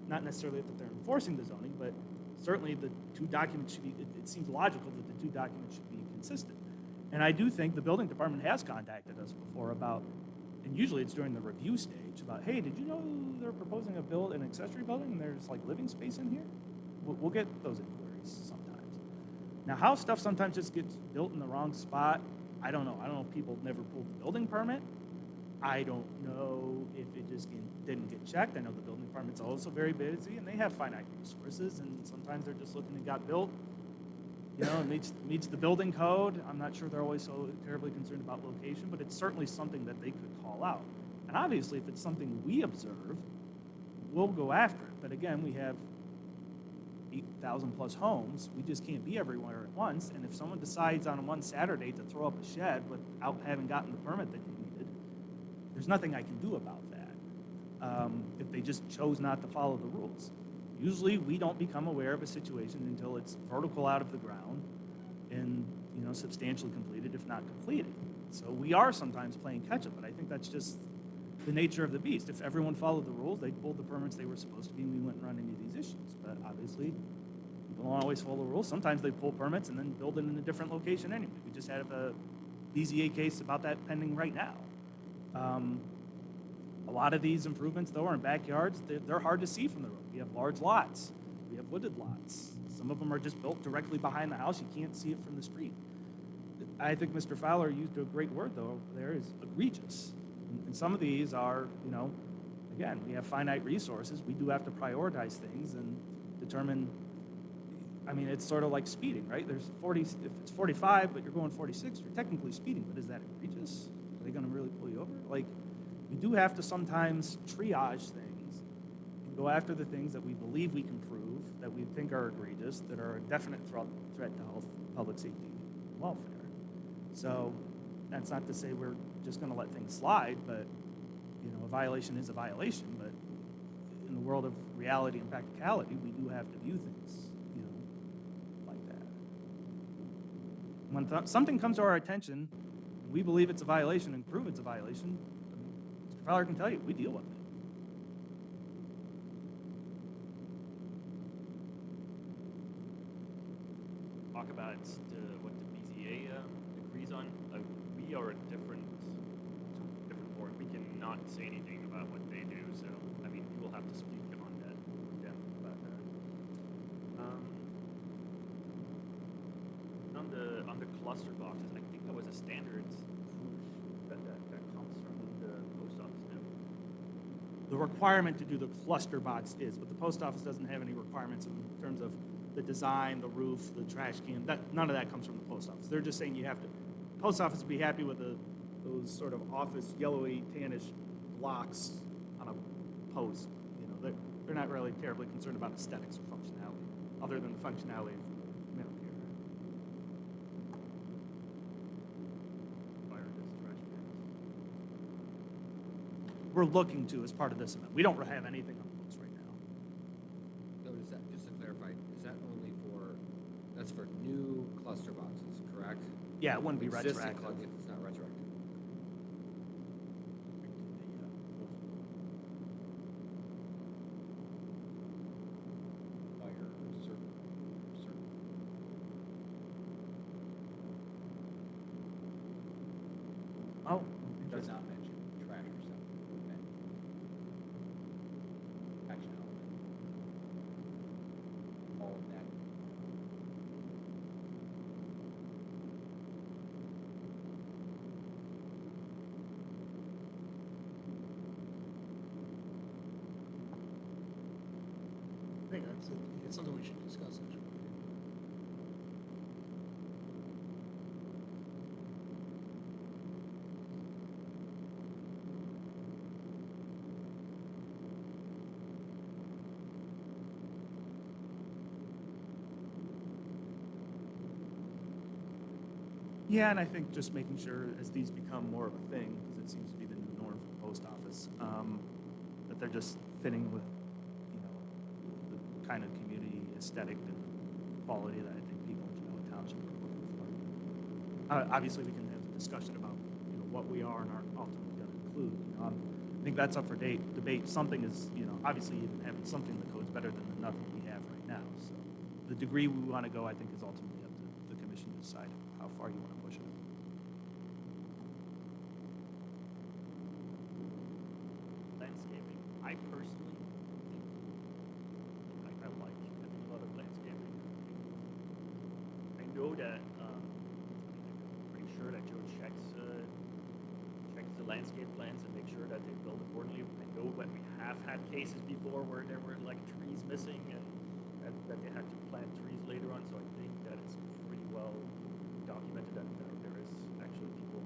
Not necessarily that they're enforcing the zoning, but certainly the two documents should be, it seems logical that the two documents should be consistent. And I do think the building department has contacted us before about, and usually it's during the review stage, about, hey, did you know they're proposing an accessory building and there's like living space in here? We'll get those inquiries sometimes. Now, how stuff sometimes just gets built in the wrong spot, I don't know. I don't know if people never pulled the building permit. I don't know if it just didn't get checked. I know the building department's also very busy, and they have finite resources, and sometimes they're just looking and got built. You know, it meets the building code. I'm not sure they're always so terribly concerned about location, but it's certainly something that they could call out. And obviously, if it's something we observe, we'll go after it. But again, we have 8,000 plus homes. We just can't be everywhere at once. And if someone decides on one Saturday to throw up a shed without having gotten the permit that they needed, there's nothing I can do about that. If they just chose not to follow the rules. Usually we don't become aware of a situation until it's vertical out of the ground and, you know, substantially completed, if not completed. So we are sometimes playing catch up, but I think that's just the nature of the beast. If everyone followed the rules, they pulled the permits they were supposed to be, and we wouldn't run into these issues. But obviously, people don't always follow the rules. Sometimes they pull permits and then build it in a different location anyway. We just had a BZA case about that pending right now. A lot of these improvements, though, are in backyards. They're hard to see from the road. We have large lots. We have wooded lots. Some of them are just built directly behind the house. You can't see it from the street. I think Mr. Fowler used a great word, though, there is egregious. And some of these are, you know, again, we have finite resources. We do have to prioritize things and determine, I mean, it's sort of like speeding, right? There's 40, if it's 45, but you're going 46, you're technically speeding, but is that egregious? Are they going to really pull you over? Like, we do have to sometimes triage things and go after the things that we believe we can prove, that we think are egregious, that are a definite threat to health, public safety, and welfare. So that's not to say we're just going to let things slide, but, you know, a violation is a violation. But in the world of reality and practicality, we do have to view things, you know, like that. When something comes to our attention, we believe it's a violation and prove it's a violation, Mr. Fowler can tell you, we deal with it. Talk about what the BZA agrees on. We are a different board. We cannot say anything about what they do. So I mean, we will have to speak on that with them about that. On the cluster boxes, I think that was a standard that comes from the post office now. The requirement to do the cluster box is, but the post office doesn't have any requirements in terms of the design, the roof, the trash can, none of that comes from the post office. They're just saying you have to, post office would be happy with those sort of office yellowy tannish blocks on a post. You know, they're not really terribly concerned about aesthetics or functionality, other than the functionality of the mail carrier. Fire this trash cans. We're looking to as part of this event. We don't have anything on the books right now. No, is that, just to clarify, is that only for, that's for new cluster boxes, correct? Yeah, it wouldn't be Existing retroactive. It's not retroactive. Fire certain. Oh, It does not mention trash or something. Okay. Action element. All of that. I think it's something we should discuss. Actually. yeah, and I think just making sure as these become more of a thing, because it seems to be the new norm for the post office, that they're just fitting with, you know, the kind of community aesthetic and quality that I think people in Genoa Township are looking for. Obviously, we can have a discussion about, you know, what we are and are ultimately going to include. You know, I think that's up for debate. Something is, you know, obviously even having something in the code is better than nothing we have right now. So the degree we want to go, I think, is ultimately up to the commission to decide how far you want to push it. Landscaping, I personally think I like having a lot of landscaping. I know that, I'm pretty sure that Joe checks the landscape plans and make sure that they build accordingly. I know that we have had cases before where there were like trees missing and that they had to plant trees later on, so I think that it's pretty well documented that there is actually people.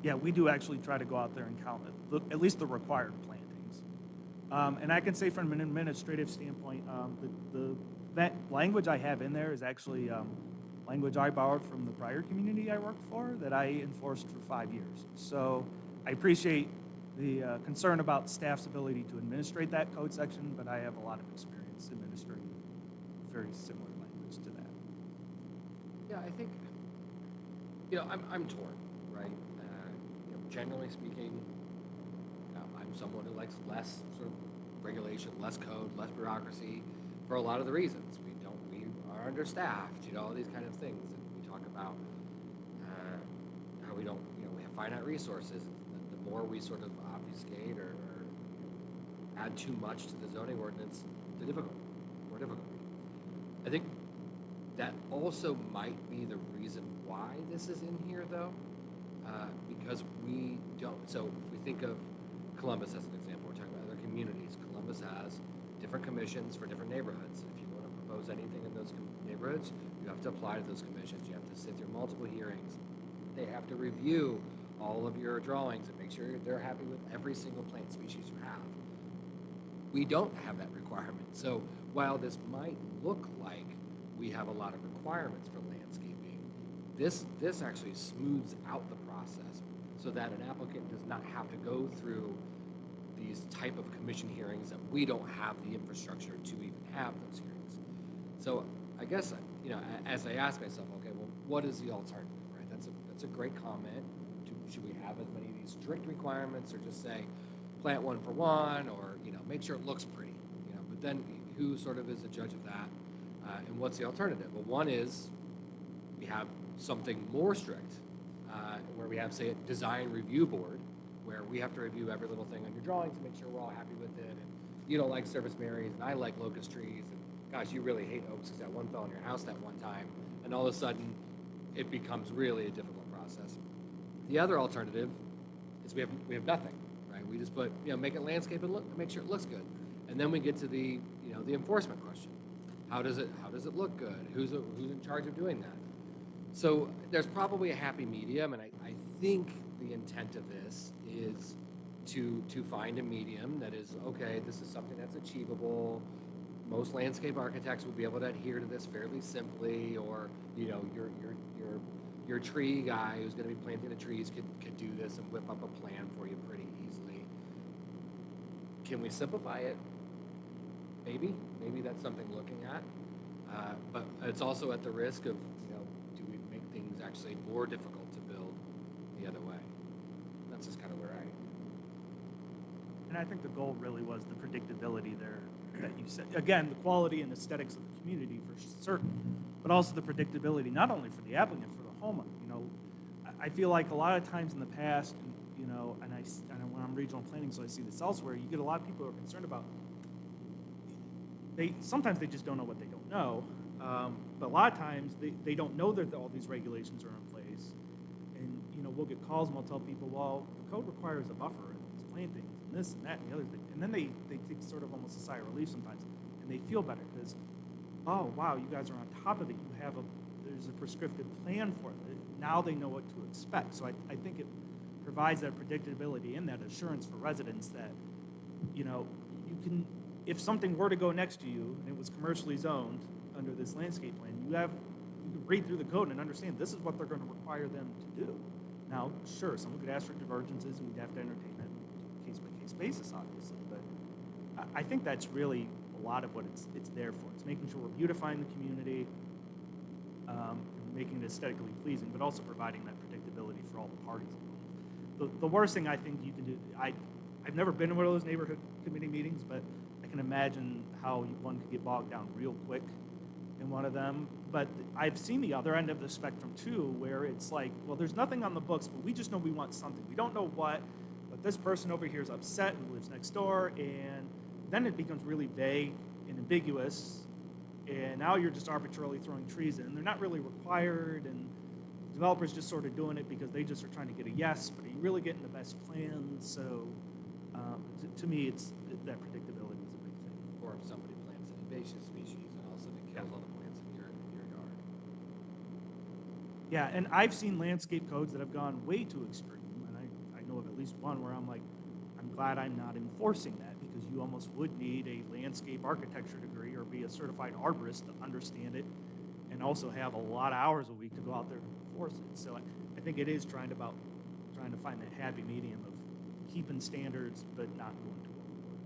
Yeah, we do actually try to go out there and count at least the required plantings. And I can say from an administrative standpoint, that language I have in there is actually language I borrowed from the prior community I worked for that I enforced for 5 years. So I appreciate the concern about staff's ability to administrate that code section, but I have a lot of experience administering very similar language to that. Yeah, I think, you know, I'm torn, right? You know, generally speaking, I'm someone who likes less sort of regulation, less code, less bureaucracy for a lot of the reasons. We are understaffed, you know, all these kind of things. And we talk about how we don't, you know, we have finite resources. The more we sort of obfuscate or add too much to the zoning ordinance, the more difficult. I think that also might be the reason why this is in here, though, because we don't. So if we think of Columbus as an example, we're talking about other communities. Columbus has different commissions for different neighborhoods. If you want to propose anything in those neighborhoods, you have to apply to those commissions. You have to sit through multiple hearings. They have to review all of your drawings and make sure they're happy with every single plant species you have. We don't have that requirement. So while this might look like we have a lot of requirements for landscaping, this actually smooths out the process so that an applicant does not have to go through these type of commission hearings that we don't have the infrastructure to even have those hearings. So I guess, you know, as I ask myself, okay, well, what is the alternative, right? That's a great comment. Should we have as many of these strict requirements, or just say plant one for one, or, you know, make sure it looks pretty, you know? But then who sort of is the judge of that, and what's the alternative? Well, one is we have something more strict, where we have, say, a design review board, where we have to review every little thing on your drawings to make sure we're all happy with it. And you don't like service berries, and I like locust trees, and gosh, you really hate oaks because that one fell on your house that one time, and all of a sudden it becomes really a difficult process. The other alternative is we have nothing, right? We just put, you know, make it landscape and make sure it looks good. And then we get to the, the enforcement question. How does it look good? Who's in charge of doing that? So there's probably a happy medium, and I think the intent of this is to find a medium that is, okay, this is something that's achievable. Most landscape architects will be able to adhere to this fairly simply, or, your tree guy who's gonna be planting the trees could do this and whip up a plan for you pretty easily. Can we simplify it? Maybe that's something looking at. But it's also at the risk of, do we make things actually more difficult to build the other way? That's just kind of where And I think the goal really was the predictability there that you said. Again, the quality and aesthetics of the community for certain, but also the predictability, not only for the applicant, for the homeowner. I feel like a lot of times in the past, and when I'm regional planning, so I see this elsewhere, you get a lot of people who are concerned about, sometimes they just don't know what they don't know, but a lot of times they don't know that all these regulations are in place. And, we'll get calls and we'll tell people, well, the code requires a buffer and these plantings and this and that and the other thing. And then they take sort of almost a sigh of relief sometimes, and they feel better because, oh, wow, you guys are on top of it. There's a prescriptive plan for it. Now they know what to expect. So I think it provides that predictability and that assurance for residents that, you can, if something were to go next to you and it was commercially zoned under this landscape plan, you can read through the code and understand this is what they're going to require them to do. Now, sure, someone could ask for divergences and we'd have to entertain that on a case-by-case basis, obviously, but I think that's really a lot of what it's there for. It's making sure we're beautifying the community, and making it aesthetically pleasing, but also providing that predictability for all the parties involved. The worst thing I think you can do, I've never been to one of those neighborhood committee meetings, but I can imagine how one could get bogged down real quick in one of them. But I've seen the other end of the spectrum too, where it's like, well, there's nothing on the books, but we just know we want something. We don't know what, but this person over here is upset who lives next door, and then it becomes really vague and ambiguous, and now you're just arbitrarily throwing trees in, and they're not really required, and developers just sort of doing it because they just are trying to get a yes, but are you really getting the best plan? So to me, it's that predictability is a big thing. or if somebody plants an invasive species and all of a sudden it kills all the plants in your yard. Yeah, and I've seen landscape codes that have gone way too extreme, and I know of at least one where I'm like, I'm glad I'm not enforcing that, because you almost would need a landscape architecture degree or be a certified arborist to understand it, and also have a lot of hours a week to go out there and enforce it. So I think it is trying to find that happy medium of keeping standards but not going too overboard.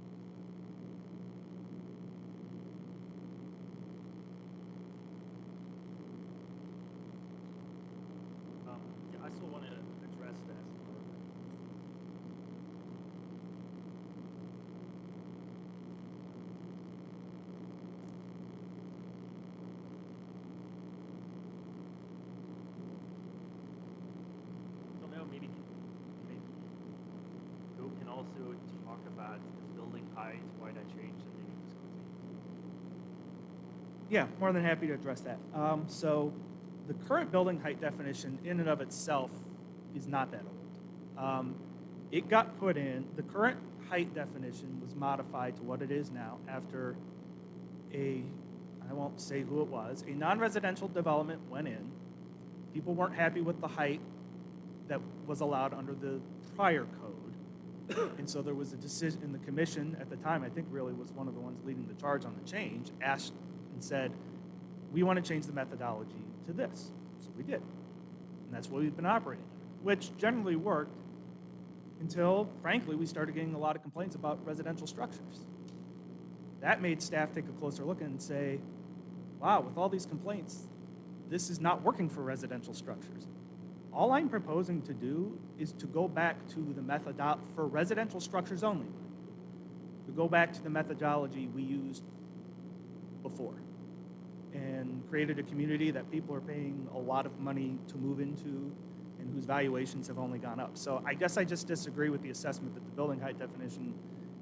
Yeah, I still want to address that. So now maybe Joe can also talk about the building height, why that changed, and maybe discuss it. Yeah, more than happy to address that. So the current building height definition in and of itself is not that old. It got put in, the current height definition was modified to what it is now after I won't say who it was, a non-residential development went in. People weren't happy with the height that was allowed under the prior code. And so there was a decision, and the commission at the time, I think really was one of the ones leading the charge on the change, asked and said, we want to change the methodology to this. So we did. And that's what we've been operating under, which generally worked until, frankly, we started getting a lot of complaints about residential structures. That made staff take a closer look and say, wow, with all these complaints, this is not working for residential structures. All I'm proposing to do is to go back to the methodology for residential structures only, to go back to the methodology we used before, and created a community that people are paying a lot of money to move into and whose valuations have only gone up. So I guess I just disagree with the assessment that the building height definition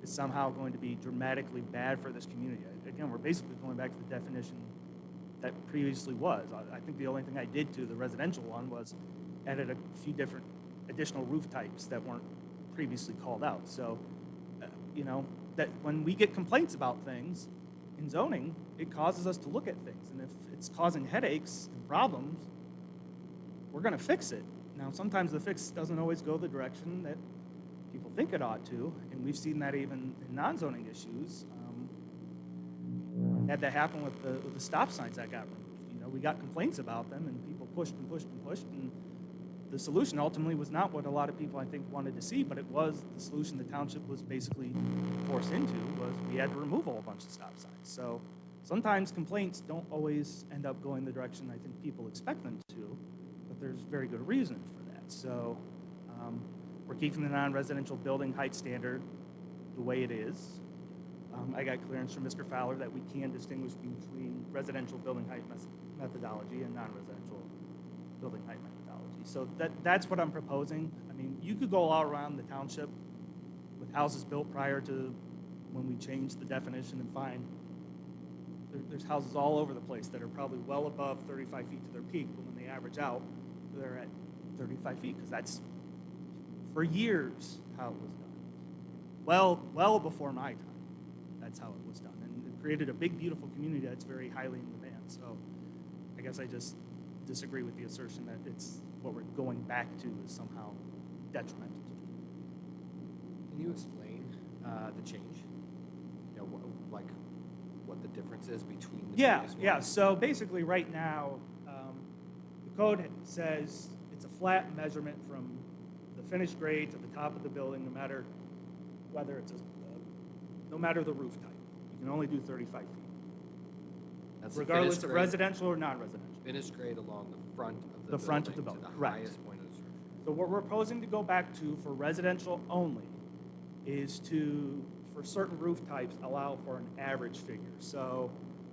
is somehow going to be dramatically bad for this community. Again, we're basically going back to the definition that previously was. I think the only thing I did to the residential one was added a few different additional roof types that weren't previously called out. So, that when we get complaints about things in zoning, it causes us to look at things. And if it's causing headaches and problems, we're going to fix it. Now, sometimes the fix doesn't always go the direction that people think it ought to, and we've seen that even in non-zoning issues. Had that happen with the stop signs that got removed. You know, we got complaints about them, and people pushed and pushed and pushed, and the solution ultimately was not what a lot of people, I think, wanted to see, but it was the solution the township was basically forced into, was we had to remove a whole bunch of stop signs. So sometimes complaints don't always end up going the direction I think people expect them to, but there's very good reason for that. So we're keeping the non-residential building height standard the way it is. I got clearance from Mr. Fowler that we can distinguish between residential building height methodology and non-residential building height methodology. So that's what I'm proposing. I mean, you could go all around the township with houses built prior to when we changed the definition and find there's houses all over the place that are probably well above 35 feet to their peak, but when they average out, they're at 35 feet, because that's for years how it was done. Well before my time, that's how it was done. And it created a big, beautiful community that's very highly in demand. So I guess I just disagree with the assertion that it's what we're going back to is somehow detrimental to people. Can you explain the change? You know, what the difference is between the Yeah, previous yeah. ones? So basically, right now, the code says it's a flat measurement from the finished grade to the top of the building, no matter whether it's no matter the roof type. You can only do 35 feet, That's the regardless finished of grade- residential or non-residential. Finished grade along the front of The front of the building, to the correct. highest point of the structure. So what we're proposing to go back to for residential only is to, for certain roof types, allow for an average figure. So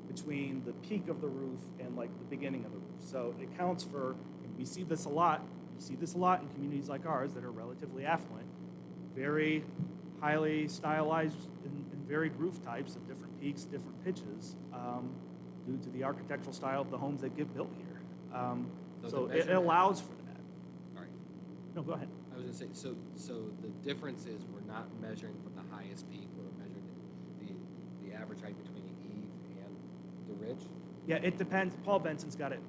between the peak of the roof and like the beginning of the roof. So it counts for, and we see this a lot, in communities like ours that are relatively affluent, very highly stylized and varied roof types of different peaks, different pitches, due to the architectural style of the homes that get built here. So So the it measurement- allows for that. All right. No, go ahead. I was gonna say, so the difference is we're not measuring from the highest peak, we're measuring the average height between the eave and the ridge? Yeah, it depends. Paul Benson's got it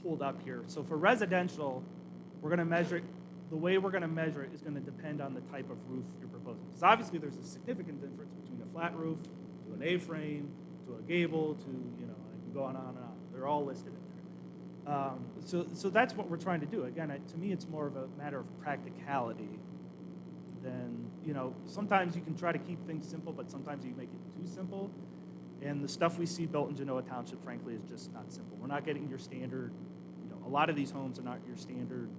pulled up here. So for residential, we're going to measure it. The way we're going to measure it is going to depend on the type of roof you're proposing. Because obviously there's a significant difference between a flat roof to an A-frame to a gable to, you know, I can go on and on. They're all listed in there. So that's what we're trying to do. Again, to me, it's more of a matter of practicality than, you know, sometimes you can try to keep things simple, but sometimes you make it too simple. And the stuff we see built in Genoa Township, frankly, is just not simple. We're not getting your standard, you know, a lot of these homes are not your standard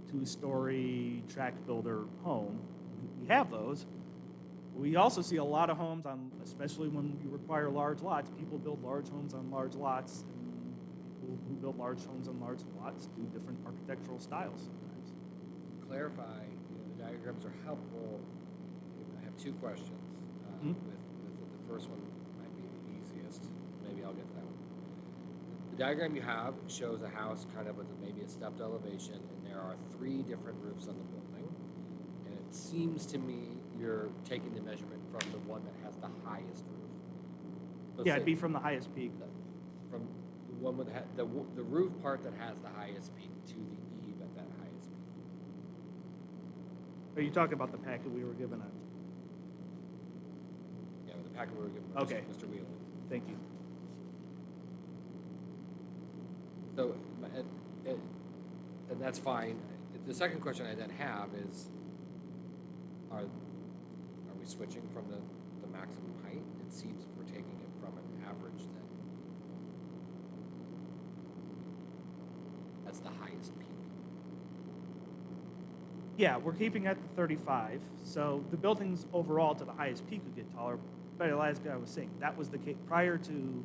two-story tract builder home. We have those. We also see a lot of homes on, especially when you require large lots, people build large homes on large lots, and people who build large homes on large lots do different architectural styles sometimes. Clarify, you know, the diagrams are helpful. I have two questions. Mhm. With the first one might be the easiest. Maybe I'll get to that one. The diagram you have shows a house kind of with maybe a stepped elevation, and there are 3 different roofs on the building. And it seems to me you're taking the measurement from the one that has the highest roof. So Yeah, say it'd be from the highest peak. from the one with the roof part that has the highest peak to the eave at that highest peak. Are you talking about the packet we were given on? Yeah, the packet we were given. Okay. Mr. Wheeler. Thank you. So, and that's fine. The second question I then have is, are we switching from the maximum height? It seems if we're taking it from an average, then that's the highest peak. Yeah, we're keeping at the 35. So the buildings overall to the highest peak would get taller. But like I was saying, that was the case prior to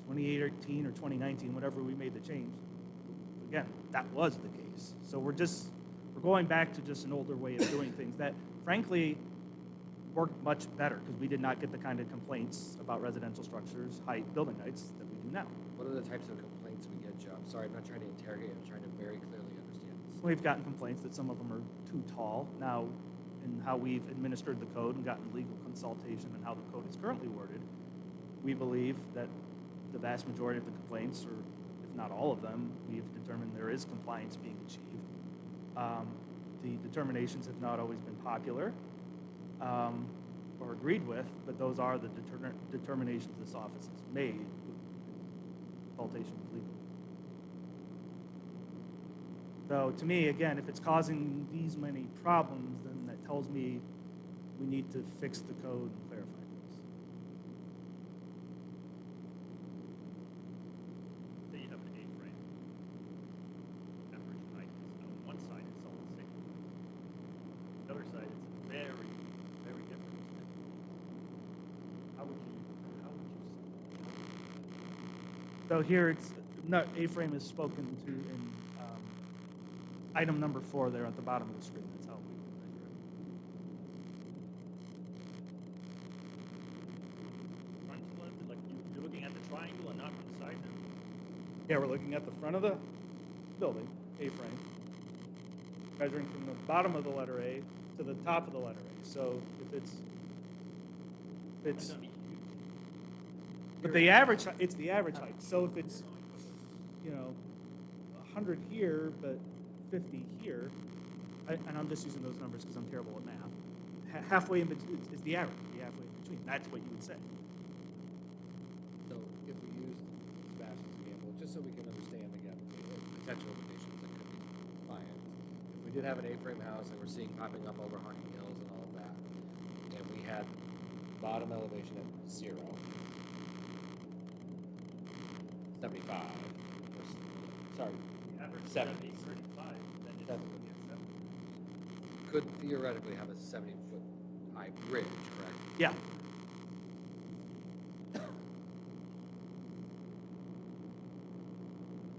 2018 or 2019, whenever we made the change. Again, that was the case. So we're going back to just an older way of doing things that, frankly, worked much better because we did not get the kind of complaints about residential structures, building heights that we do now. What are the types of complaints we get, Joe? I'm sorry, I'm not trying to interrogate. I'm trying to very clearly understand this. We've gotten complaints that some of them are too tall. Now, in how we've administered the code and gotten legal consultation on how the code is currently worded, we believe that the vast majority of the complaints, or if not all of them, we've determined there is compliance being achieved. The determinations have not always been popular or agreed with, but those are the determinations this office has made with consultation with legal. So to me, again, if it's causing these many problems, then that tells me we need to fix the code and clarify things. Say you have an A-frame. Average height is on one side it's all the same. The other side it's very, very different. How would you So here it's, not, A-frame is spoken to in item number 4 there at the bottom of the screen. That's how we measure it. like you're looking at the triangle and not from the side now? Yeah, we're looking at the front of the building, A-frame, measuring from the bottom of the letter A to the top of the letter A. So if it's, It's gonna be huge. but the average, it's the average height. So if it's, 100 here, but 50 here, and I'm just using those numbers because I'm terrible at math, halfway in between is the average, the halfway in between. That's what you would say. So if we use Sebastian's example, just so we can understand again, the potential limitations that could be compliant. If we did have an A-frame house and we're seeing popping up over Harking Hills and all of that, and we had bottom elevation at 0, 75, or, sorry, The average is 70. 35, then it's Seven. looking at 70. could theoretically have a 70-foot high bridge, correct? Yeah.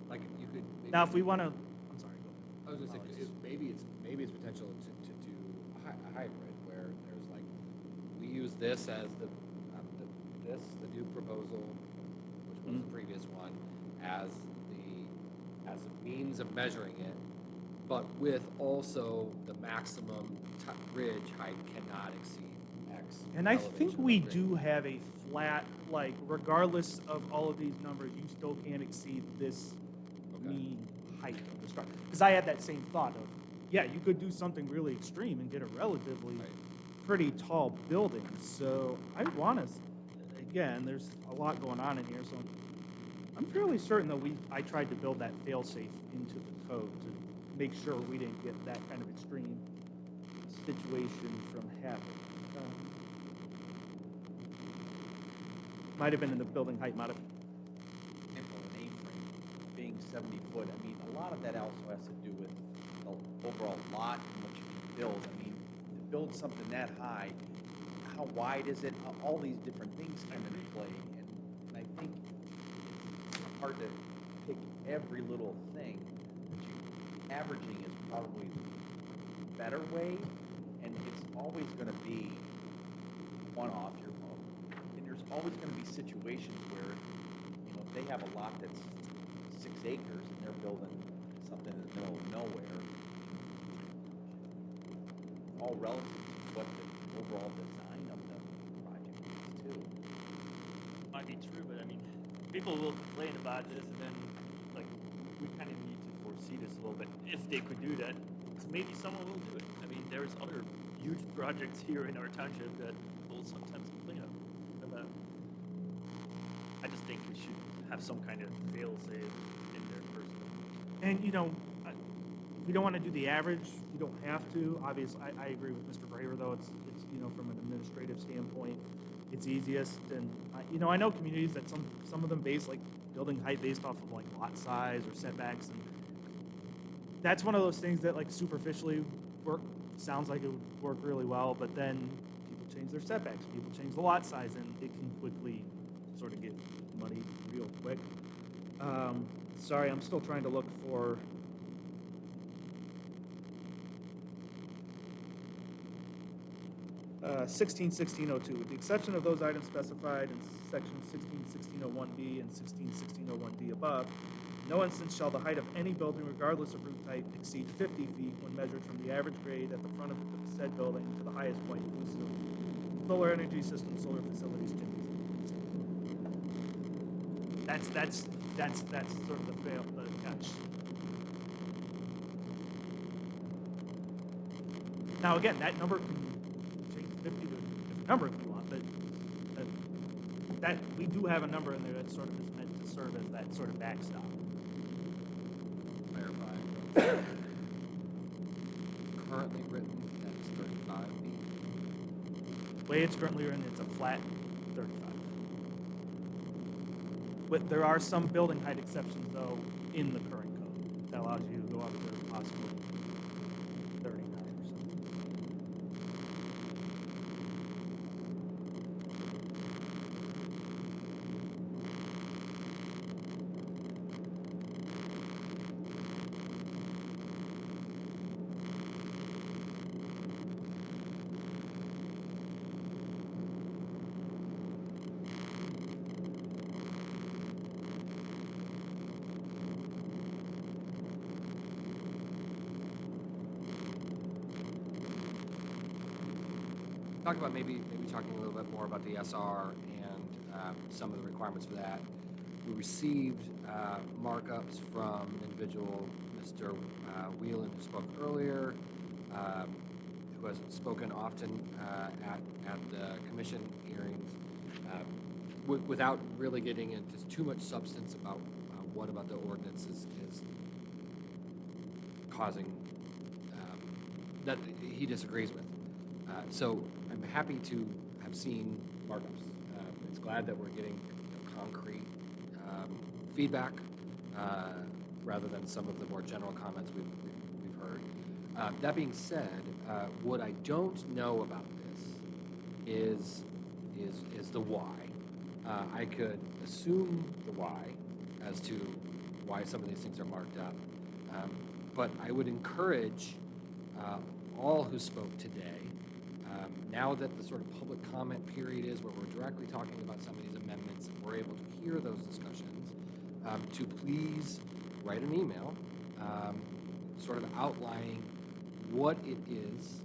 Like you could. Maybe, Now, if we want to, I'm sorry, go ahead. I was gonna say Apologies. maybe it's potential to do a hybrid where there's like we use this as the new proposal, which was the previous one, as a means of measuring it, but with also the maximum ridge height cannot exceed X. And I elevation think of we the bridge. do have a flat, like, regardless of all of these numbers, you still can't exceed this Okay. mean height of the structure. Because I had that same thought of, yeah, you could do something really extreme and get a relatively Right. pretty tall building. So I want to, again, there's a lot going on in here, so I'm fairly certain that I tried to build that fail-safe into the code to make sure we didn't get that kind of extreme situation from happening. Might have been in the building height modification. Example, an A-frame being 70 foot, I mean, a lot of that also has to do with the overall lot and what you can build. I mean, to build something that high, how wide is it? All these different things come into play. And I think it's hard to pick every little thing. Averaging is probably the better way, and it's always going to be one off your own. And there's always going to be situations where, if they have a lot that's 6 acres and they're building something in the middle of nowhere, all relative to what the overall design of the project is too. Might be true, but I mean, people will complain about this, and then, like, we kind of need to foresee this a little bit. If they could do that, maybe someone will do it. I mean, there's other huge projects here in our township that people sometimes complain about. I just think we should have some kind of fail-safe in there personally. And, we don't want to do the average. You don't have to. Obviously, I agree with Mr. Braver, though. It's from an administrative standpoint, it's easiest. And, I know communities that some of them base, like, building height based off of, like, lot size or setbacks. And that's one of those things that, like, superficially sounds like it would work really well, but then people change their setbacks. People change the lot size, and it can quickly sort of get muddy real quick. Sorry, I'm still trying to look for... 161602, with the exception of those items specified in section 161601B and 161601D above, in no instance shall the height of any building, regardless of roof type, exceed 50 feet when measured from the average grade at the front of the said building to the highest point inclusive of solar energy system, solar facilities, chimneys. That's sort of the catch. Now again, that number can change 50 to a different number if you want, but that we do have a number in there that sort of is meant to serve as that sort of backstop. Clarify. Currently written, that's 35 feet. The way it's currently written, it's a flat 35. But there are some building height exceptions though in the current code that allows you to go up to possibly 39 or something. Talk about maybe talking a little bit more about the SR and some of the requirements for that. We received markups from an individual, Mr. Whelan, who spoke earlier, who has spoken often at the commission hearings, without really getting into too much substance about what about the ordinance is causing that he disagrees with. So I'm happy to have seen markups. It's glad that we're getting concrete feedback rather than some of the more general comments we've heard. That being said, what I don't know about this is the why. I could assume the why as to why some of these things are marked up, but I would encourage all who spoke today, now that the sort of public comment period is where we're directly talking about some of these amendments and we're able to hear those discussions, to please write an email sort of outlining what it is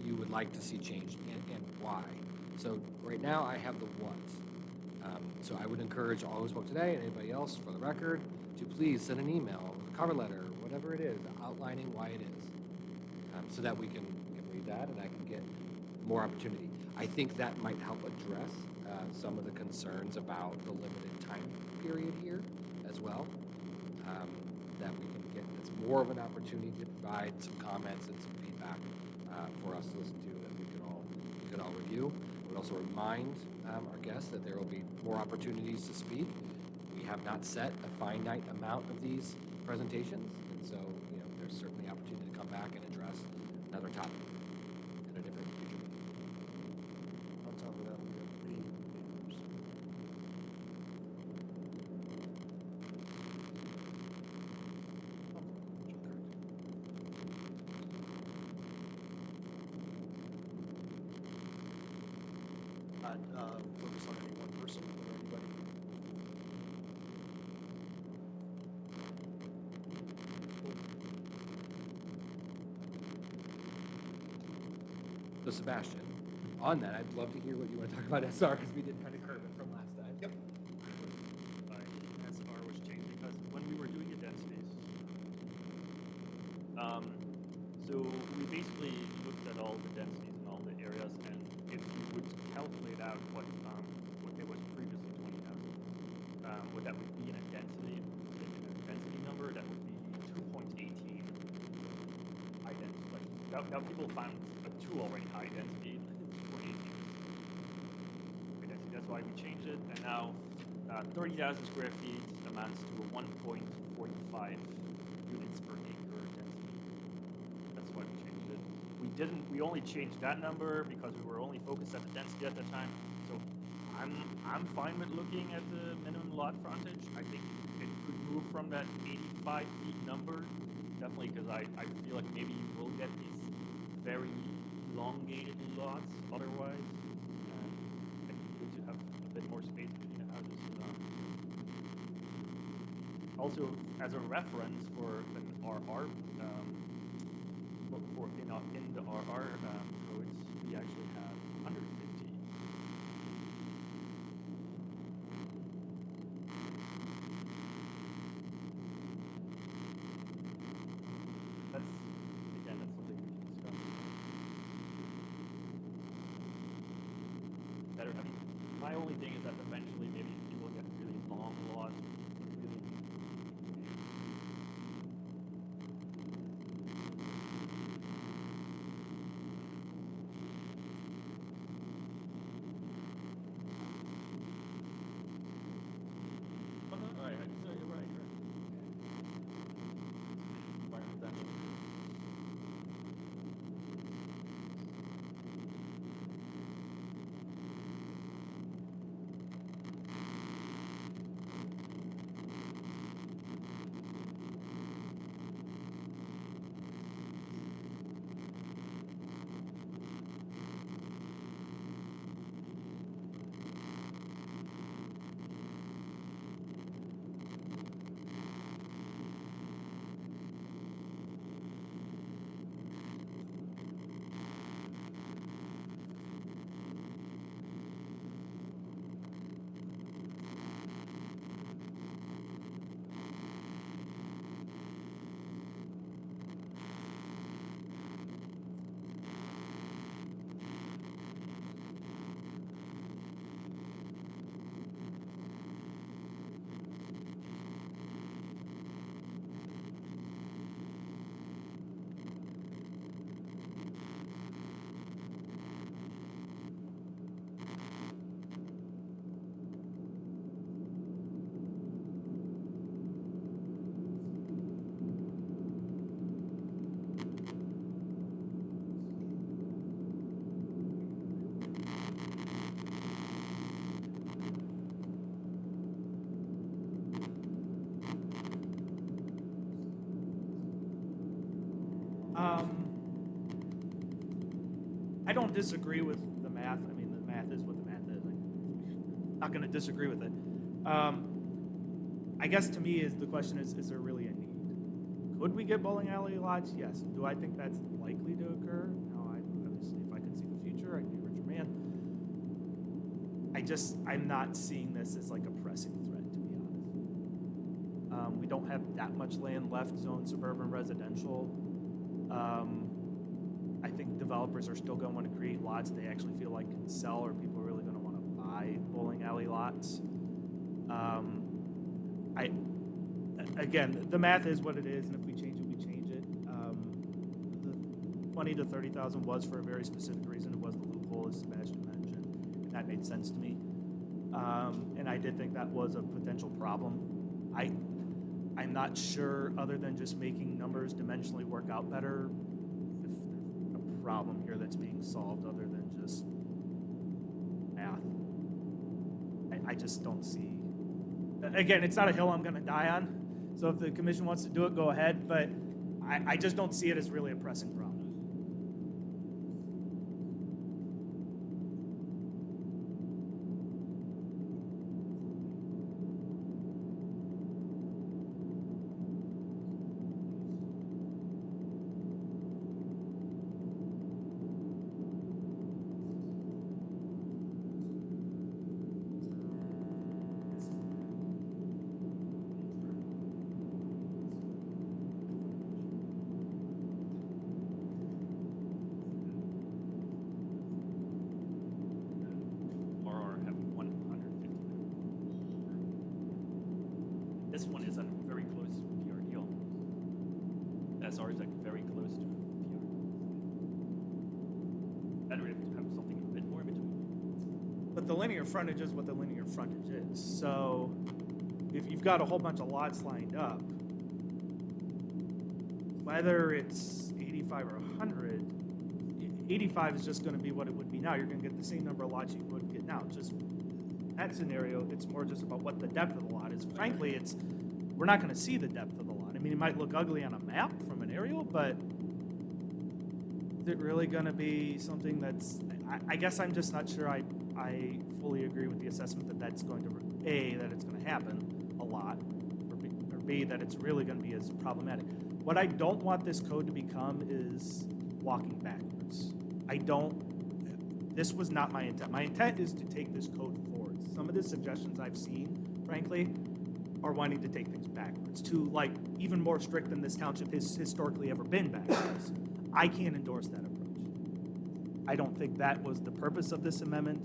you would like to see changed and why. So right now I have the what. So I would encourage all who spoke today and anybody else for the record to please send an email, a cover letter, whatever it is, outlining why it is, so that we can read that and I can get more opportunity. I think that might help address some of the concerns about the limited time period here as well. That we can get, it's more of an opportunity to provide some comments and some feedback for us to listen to that we can all review. I would also remind our guests that there will be more opportunities to speak. We have not set a finite amount of these presentations, and so there's certainly opportunity to come back and address another topic at a different future. On top of that, we have three papers. Not focus on any one person or anybody. So Sebastian, on that, I'd love to hear what you want to talk about SR because we did kind of curve it from last time. Yep. SR was changed because when we were doing the densities, so we basically looked at all the densities in all the areas, and if you would calculate out what there was previously 20,000, what that would be in a density number, that would be 2.18 high density. Like now people found a 2 already high density, 2.18 high density. That's why we changed it, and now 30,000 square feet amounts to a 1.45 units per acre density. That's why we changed it. We only changed that number because we were only focused at the density at the time. So I'm fine with looking at the minimum lot frontage. I think it could move from that 85 feet number, definitely, because I feel like maybe you will get these very elongated lots otherwise. I think it's good to have a bit more space between the houses. Also, as a reference for an RR, in the RR codes, we actually have 150. That's something we can discuss. Better. I mean, my only thing is that eventually maybe people get really long lots, really. Oh, no, all right. So you're right. You're right. Environmental. I don't disagree with the math. I mean, the math is what the math is. I'm not going to disagree with it. I guess to me is the question is there really a need? Could we get bowling alley lots? Yes. Do I think that's likely to occur? No. Obviously, if I could see the future, I'd be a richer man. I'm not seeing this as like a pressing threat, to be honest. We don't have that much land left zoned suburban residential. I think developers are still going to want to create lots they actually feel like can sell, or people are really going to want to buy bowling alley lots. Again, the math is what it is, and if we change it, we change it. The 20 to 30,000 was for a very specific reason. It was the loophole, as Sebastian mentioned, and that made sense to me. And I did think that was a potential problem. I'm not sure, other than just making numbers dimensionally work out better, if there's a problem here that's being solved other than just math. I just don't see. Again, it's not a hill I'm going to die on. So if the commission wants to do it, go ahead. But I just don't see it as really a pressing problem. RR have 150. This one is a very close PR deal. SR is like very close to PR. Better if to have something a bit more in between. But the linear frontage is what the linear frontage is. So if you've got a whole bunch of lots lined up, whether it's 85 or 100, 85 is just going to be what it would be now. You're going to get the same number of lots you would get now. Just in that scenario, it's more just about what the depth of the lot is. Frankly, we're not going to see the depth of the lot. I mean, it might look ugly on a map from an aerial, but Is it really going to be something that's? I guess I'm just not sure. I fully agree with the assessment that that's going to that it's going to happen a lot, or B that it's really going to be as problematic. What I don't want this code to become is walking backwards. I don't. This was not my intent. My intent is to take this code forward. Some of the suggestions I've seen, frankly, are wanting to take things backwards to like even more strict than this township has historically ever been backwards. I can't endorse that approach. I don't think that was the purpose of this amendment.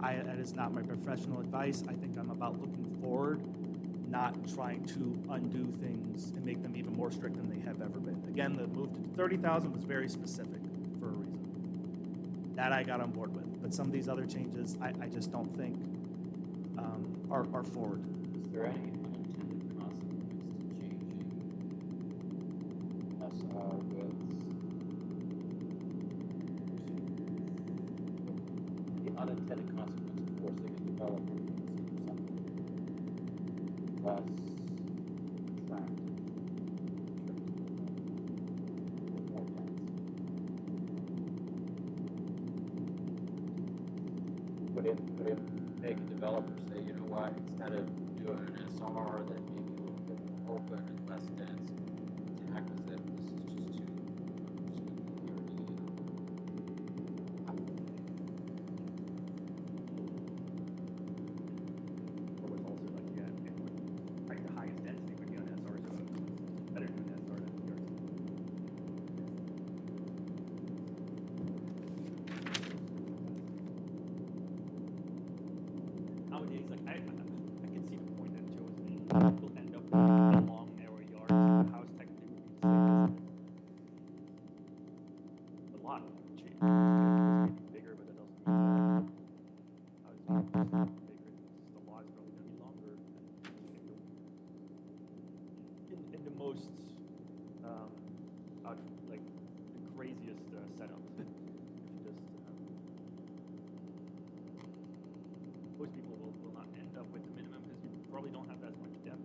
That is not my professional advice. I think I'm about looking forward, not trying to undo things and make them even more strict than they have ever been. Again, the move to 30,000 was very specific for a reason. That I got on board with. But some of these other changes, I just don't think are forward. Is there any unintended consequence to changing SR widths? The unintended consequence of forcing a developer to consider something less attractive, or more dense. Could it make a developer say, you know what, instead of doing an SR that may be a little bit more open and less dense, tack with it, this is just too, Or was also like, yeah, it would, like the highest density would be on SR, so it's better to do an SR than PRC. Nowadays, like I can see the point that Joe was making. People end up with long, narrow yards. The house technically would be the same. A lot of change. It's maybe bigger, but it doesn't mean that the house is bigger. It's just the lot is probably going to be longer. In the most, like the craziest setup. If you just most people will not end up with the minimum because you probably don't have as much depth.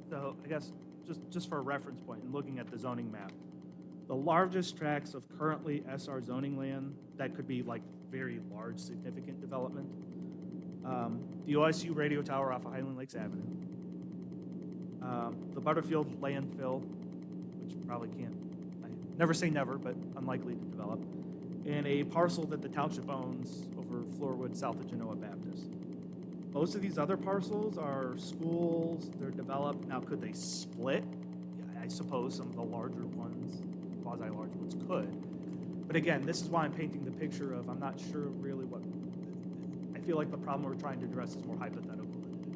So I guess just for a reference point, in looking at the zoning map, the largest tracts of currently SR zoning land that could be like very large, significant development. The OSU radio tower off of Highland Lakes Avenue. The Butterfield landfill, which probably can't, I never say never, but unlikely to develop. And a parcel that the township owns over Floorwood, south of Genoa Baptist. Most of these other parcels are schools, they're developed. Now, could they split? Yeah, I suppose some of the larger ones, quasi-large ones could. But again, this is why I'm painting the picture of, I'm not sure really what, I feel like the problem we're trying to address is more hypothetical than it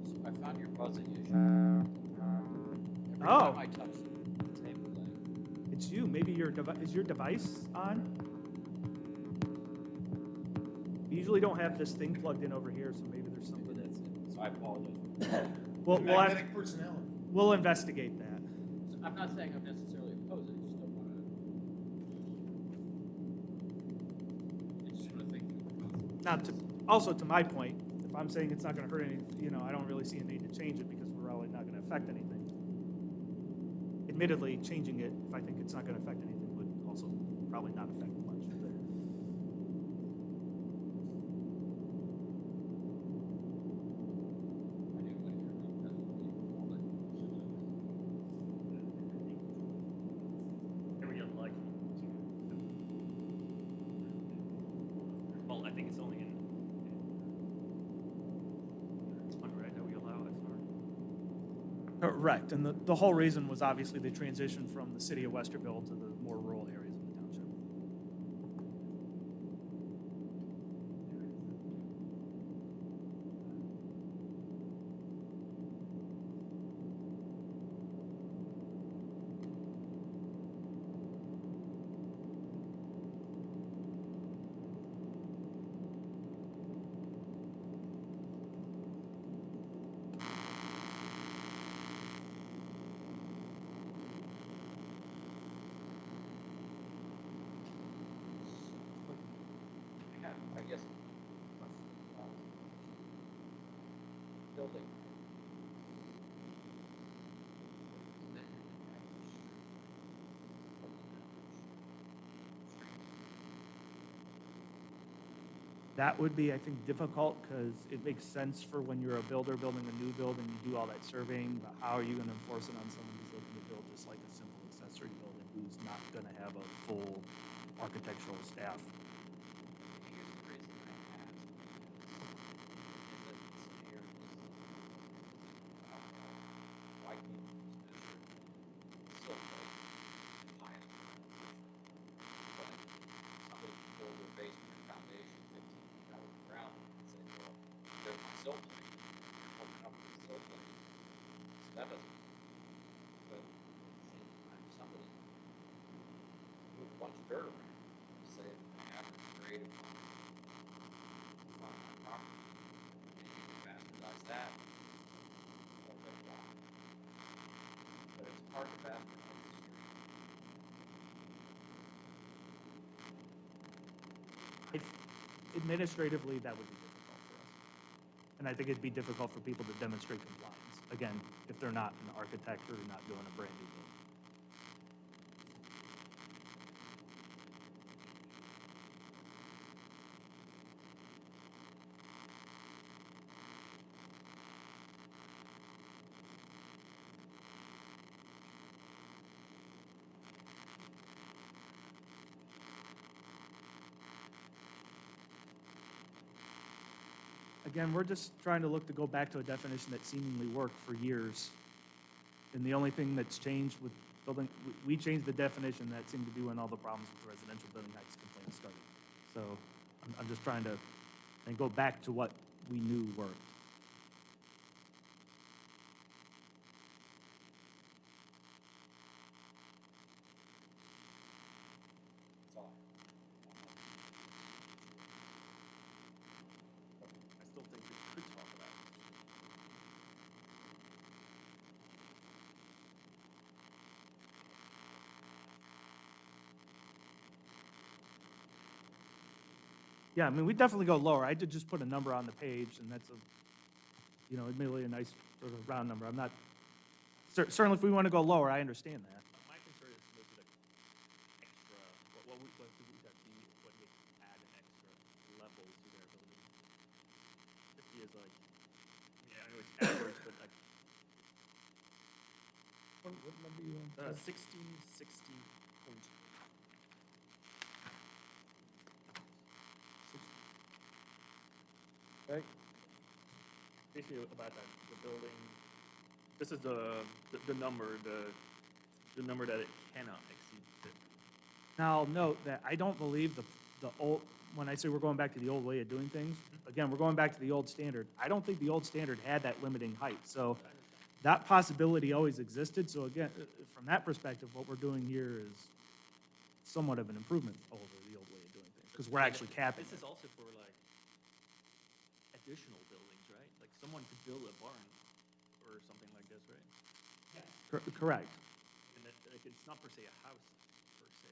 is. So I found your buzzing issue. Every Oh. time I touch the table leg. It's you, maybe is your device on? We usually don't have this thing plugged in over here, so maybe there's something. Maybe that's it. So I apologize. Magnetic personality. We'll investigate that. So I'm not saying I'm necessarily opposed, I just don't want to. I just want to think through the process. Now, also to my point, if I'm saying it's not going to hurt any, I don't really see a need to change it because we're really not going to affect anything. Admittedly, changing it, if I think it's not going to affect anything, would also probably not affect much. I do like your all that. Every other like well, I think it's only in red that we allow SR. Correct, and the whole reason was obviously the transition from the city of Westerville to the more rural areas of the township. I guess. Building. That would be, I think, difficult because it makes sense for when you're a builder building a new build and you do all that surveying, but how are you going to enforce it on someone who's looking to build just like a simple accessory building who's not going to have a full architectural staff? Here's the reason I asked, because in the scenario, why can't you just measure silt plate and highest ground? But somebody can build their basement or foundation 15 feet out of the ground and say, well, there's my silt plate, you're hooking up with the silt plate. So that doesn't, but at the same time, somebody move a bunch of dirt around, say the average grade of on my property, and you can bastardize that, well, then why? But it's hard to bastardize the street. Administratively, that would be difficult for us. And I think it'd be difficult for people to demonstrate compliance, again, if they're not an architect or not doing a brand new building. Again, we're just trying to look to go back to a definition that seemingly worked for years. And the only thing that's changed with building, we changed the definition that seemed to be when all the problems with residential building heights complaints started. So I'm just trying to, and go back to what we knew worked. That's all. I still think we could talk about it. Yeah, I mean, we definitely go lower. I did just put a number on the page, and that's a, you know, admittedly a nice sort of round number. I'm not, certainly if we want to go lower, I understand that. My concern is maybe like extra, what would that be, what would add an extra level to their building? 50 is like, I mean, I know it's average, but like, What number you on? 1660. Okay. Basically about that, the building, this is the number, the number that it cannot exceed 50. Now, I'll note that I don't believe the old, when I say we're going back to the old way of doing things, again, we're going back to the old standard. I don't think the old standard had that limiting height. So that possibility always existed. So again, from that perspective, what we're doing here is somewhat of an improvement over the old way of doing things, because we're actually capping This it. is also for like additional buildings, right? Like someone could build a barn or something like this, right? Correct. And that, like, it's not per se a house, per se.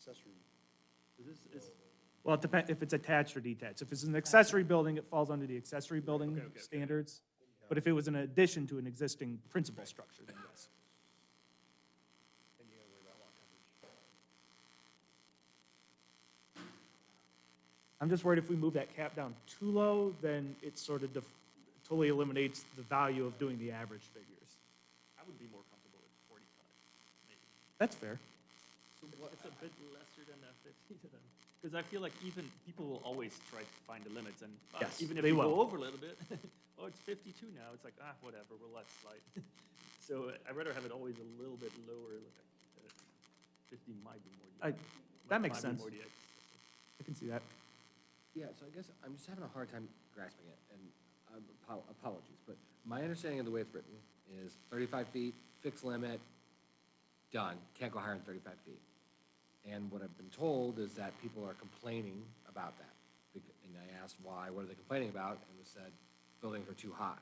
Accessory. So this is, Well, it depends if it's attached or detached. If it's an accessory building, it falls under the accessory building Okay. standards. But if it was an addition to an existing principal structure, then yes. Then you gotta worry about lot coverage. I'm just worried if we move that cap down too low, then it sort of totally eliminates the value of doing the average figures. I would be more comfortable with 45, maybe. That's fair. It's a bit lesser than that 50 to them. Because I feel like even people will always try to find the limits, and Yes, even if they you will. go over a little bit, oh, it's 52 now. It's like, whatever, we'll let it slide. So I'd rather have it always a little bit lower. Like 50 might be more. That makes might be sense. more I can see that. Yeah, so I guess I'm just having a hard time grasping it, and apologies, but my understanding of the way it's written is 35 feet, fixed limit, done, can't go higher than 35 feet. And what I've been told is that people are complaining about that. And I asked why, what are they complaining about? And it said, buildings are too high.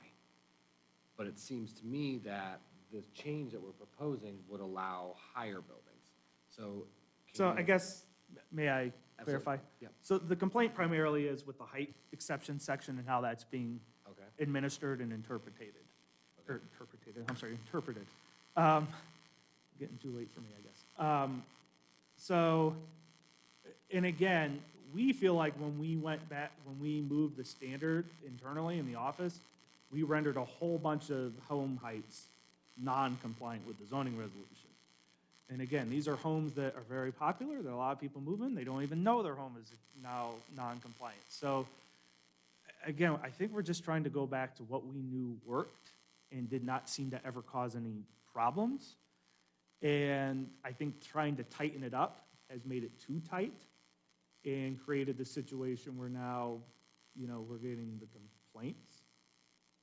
But it seems to me that the change that we're proposing would allow higher buildings. So. So can I you- guess, may I Absolutely. clarify? Yeah. So the complaint primarily is with the height exception section and how that's being Okay. administered and interpreted. Or interpreted. Getting too late for me, I guess. So and again, we feel like when we went back, when we moved the standard internally in the office, we rendered a whole bunch of home heights non-compliant with the zoning resolution. And again, these are homes that are very popular, there are a lot of people moving, they don't even know their home is now non-compliant. So, again, I think we're just trying to go back to what we knew worked and did not seem to ever cause any problems. And I think trying to tighten it up has made it too tight and created the situation where now, we're getting the complaints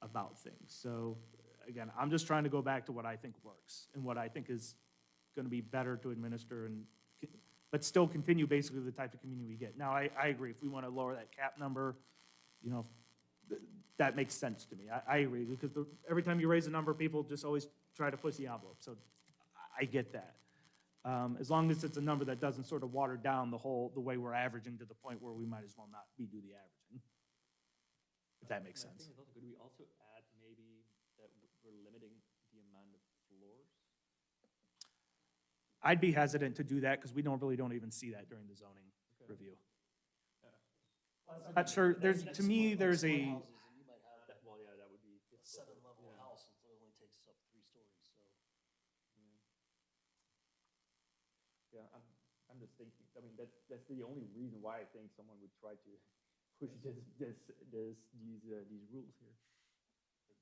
about things. So, again, I'm just trying to go back to what I think works and what I think is gonna be better to administer and, but still continue basically the type of community we get. Now, I agree, if we wanna lower that cap number, that makes sense to me. I agree, because every time you raise a number, people just always try to push the envelope, so I get that. As long as it's a number that doesn't sort of water down the way we're averaging to the point where we might as well not do the averaging. If that makes And I sense. think it's also, could we also add maybe that we're limiting the amount of floors? I'd be hesitant to do that, because we normally don't even see that during the zoning review. I'm not sure, to me, there's a, Well, yeah, that would be. Seven-level house, it only takes up 3 stories, so. Yeah, I'm just thinking, I mean, that's the only reason why I think someone would try to push these rules here.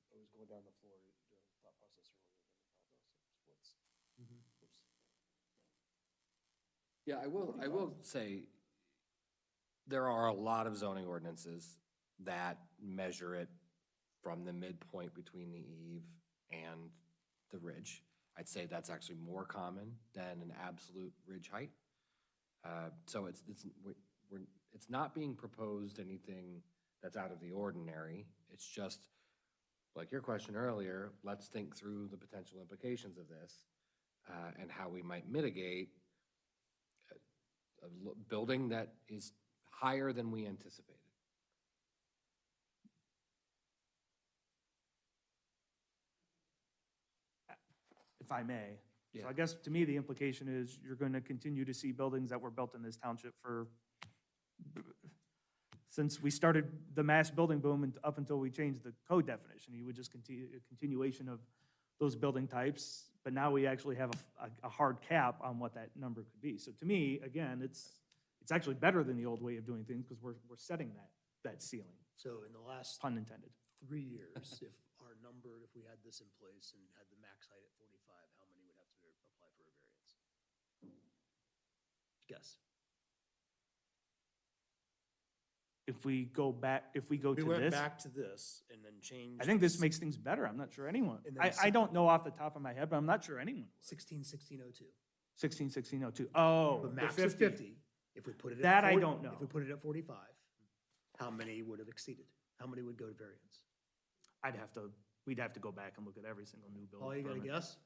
I was going down the floor during the thought process earlier than the thought process splits. Oops. Yeah, I will say, there are a lot of zoning ordinances that measure it from the midpoint between the eave and the ridge. I'd say that's actually more common than an absolute ridge height. So it's not being proposed anything that's out of the ordinary. It's just, like your question earlier, let's think through the potential implications of this and how we might mitigate a building that is higher than we anticipated. if I may. So Yeah. I guess to me, the implication is you're going to continue to see buildings that were built in this township since we started the mass building boom and up until we changed the code definition. You would just continue, a continuation of those building types, but now we actually have a hard cap on what that number could be. So to me, again, it's actually better than the old way of doing things, because we're setting that ceiling, So in the last pun intended. 3 years, if we had this in place and had the max height at 45, how many would have to apply for a variance? Guess. If we go to We went this, back to this and then changed. I think this makes things better. I'm not sure anyone, And then I don't know off the top of my head, but I'm not sure anyone would. 1602. 1602. Oh, The the max of 50. If we put it at That I 40 don't know. If we put it at 45, how many would have exceeded? How many would go to variance? We'd have to go back and look at every single new building All you gotta permit. guess?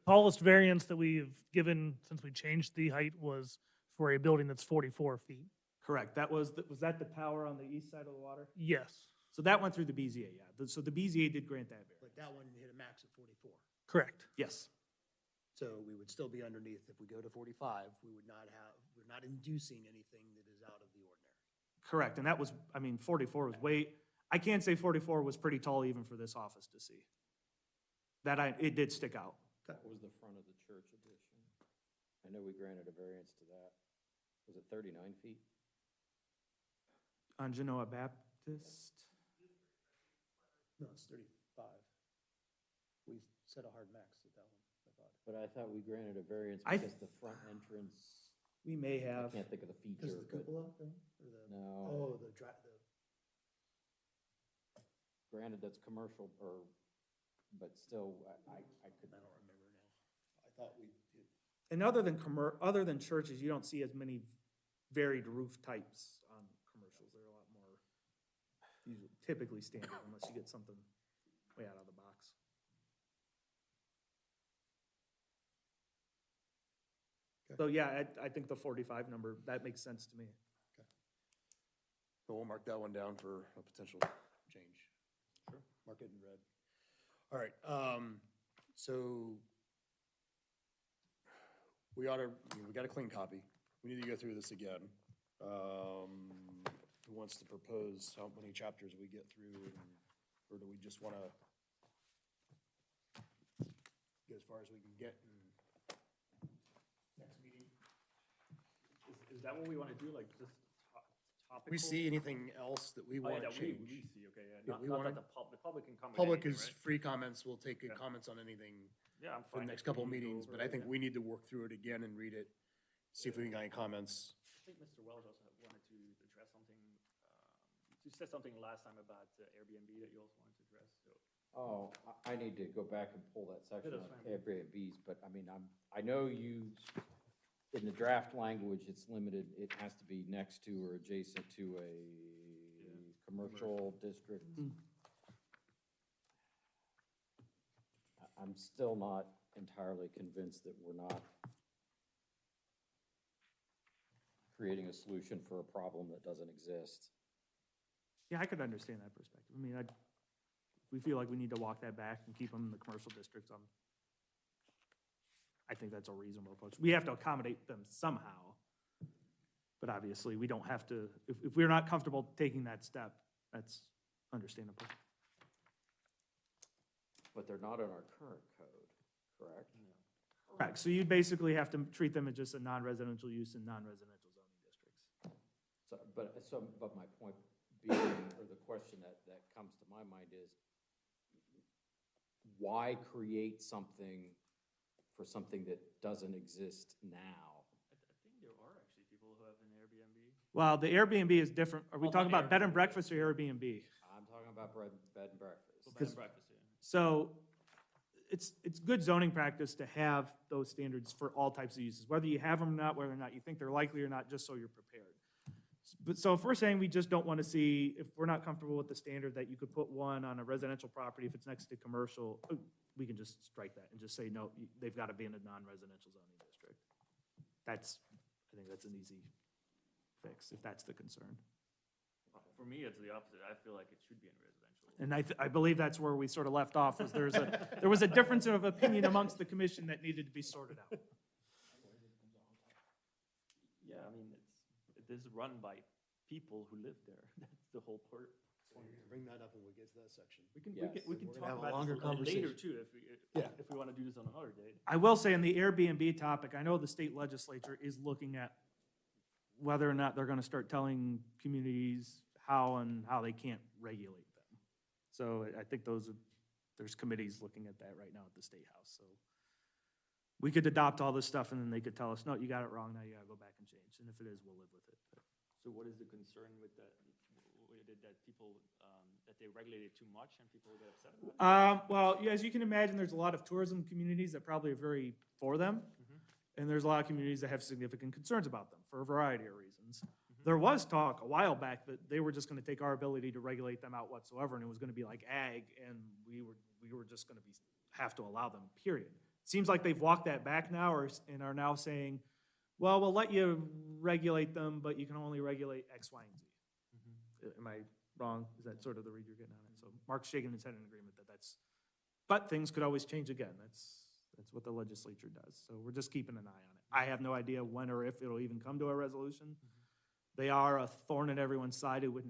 Tallest variance that we've given since we changed the height was for a building that's 44 feet. Correct. Was that the tower on the east side of the water? Yes, So that went through the BZA, yeah. So the BZA did grant that variance. But that one hit a max of 44. correct. Yes. So we would still be underneath. If we go to 45, we're not inducing anything that is out of the ordinary. Correct. And that was, 44 was I can't say 44 was pretty tall even for this office to see. It did stick out. What was the front of the church addition? I know we granted a variance to that. Was it 39 feet? On Genoa Baptist, No, it's 35. We set a hard max at that one, I thought. But I thought we granted a variance I because the front entrance, we may I have. can't think of the Because feature, of the but cupola thing? Or the, no, oh, granted that's commercial but still, I could. I don't remember now. I thought we did. And other than churches, you don't see as many varied roof types on commercials. They're a lot more typically standard unless you get something way out of the box. So yeah, I think the 45 number, that makes sense to me. So we'll mark that one down for a potential change. Sure. Mark it in red. All right, so we got a clean copy. we need to go through this again. Who wants to propose how many chapters we get through, or do we just want to get as far as we can get in next meeting? Is that what we want to do, like, just topical? We see anything else that we Oh, yeah, want to that change? we see, okay, yeah. Yeah, Not, we not wanna- that the public can come with Public anything, is right? free comments, we'll take Yeah. comments on anything Yeah, I'm for fine. the next if couple we go meetings, over but I it, think yeah. we need to work through it again and read it, see if we got any comments. I think Mr. Wells also wanted to address something, you said something last time about Airbnb that you also wanted to address, so. Oh, I need to go back and pull that section that's on fine. Airbnbs, but I mean, I know you, in the draft language, it's limited, it has to be next to or adjacent to a commercial district. I'm still not entirely convinced that we're not creating a solution for a problem that doesn't exist. Yeah, I could understand that perspective. I mean, if we feel like we need to walk that back and keep them in the commercial districts, I think that's a reasonable approach. We have to accommodate them somehow. But obviously, we don't have to, if we're not comfortable taking that step, that's understandable. But they're not in our current code, correct? Correct. So you basically have to treat them as just a non-residential use in non-residential zoning districts. But my point being, or the question that comes to my mind is, why create something for something that doesn't exist now? I think there are actually people who have an Airbnb. Well, the Airbnb is different. Are we Well, talking not about bed and Airbnb. breakfast or Airbnb? I'm talking about bed and breakfast. Bed and breakfast, yeah. So it's good zoning practice to have those standards for all types of uses, whether you have them or not, whether or not you think they're likely or not, just so you're prepared. But so if we're saying we just don't want to see, if we're not comfortable with the standard that you could put one on a residential property if it's next to commercial, we can just strike that and just say, no, they've got to be in a non-residential zoning district. I think that's an easy fix, if that's the concern. For me, it's the opposite. I feel like it should be in residential. And I believe that's where we sort of left off, was there was a difference of opinion amongst the commission that needed to be sorted out. Yeah, I mean, it is run by people who live there. That's the whole part. So we're gonna bring that up when we get to that section. We can, Yes. we can We're gonna talk have a about longer this a little later conversation. too, Yeah. if we want to do this on another day. I will say in the Airbnb topic, I know the state legislature is looking at whether or not they're gonna start telling communities how they can't regulate them. So I think there's committees looking at that right now at the State House, so. We could adopt all this stuff and then they could tell us, no, you got it wrong, now you gotta go back and change, and if it is, we'll live with it. So what is the concern with that? That people, that they regulate it too much and people get upset about it? Well, yeah, as you can imagine, there's a lot of tourism communities that probably are very for them. And there's a lot of communities that have significant concerns about them for a variety of reasons. There was talk a while back that they were just gonna take our ability to regulate them out whatsoever, and it was gonna be like ag, and we were just gonna have to allow them, period. Seems like they've walked that back now, and are now saying, well, we'll let you regulate them, but you can only regulate X, Y, and Z. Am I wrong? Is that sort of the read you're getting on it? So Mark's shaking his head in agreement but things could always change again. That's what the legislature does. So we're just keeping an eye on it. I have no idea when or if it'll even come to a resolution. They are a thorn in everyone's side with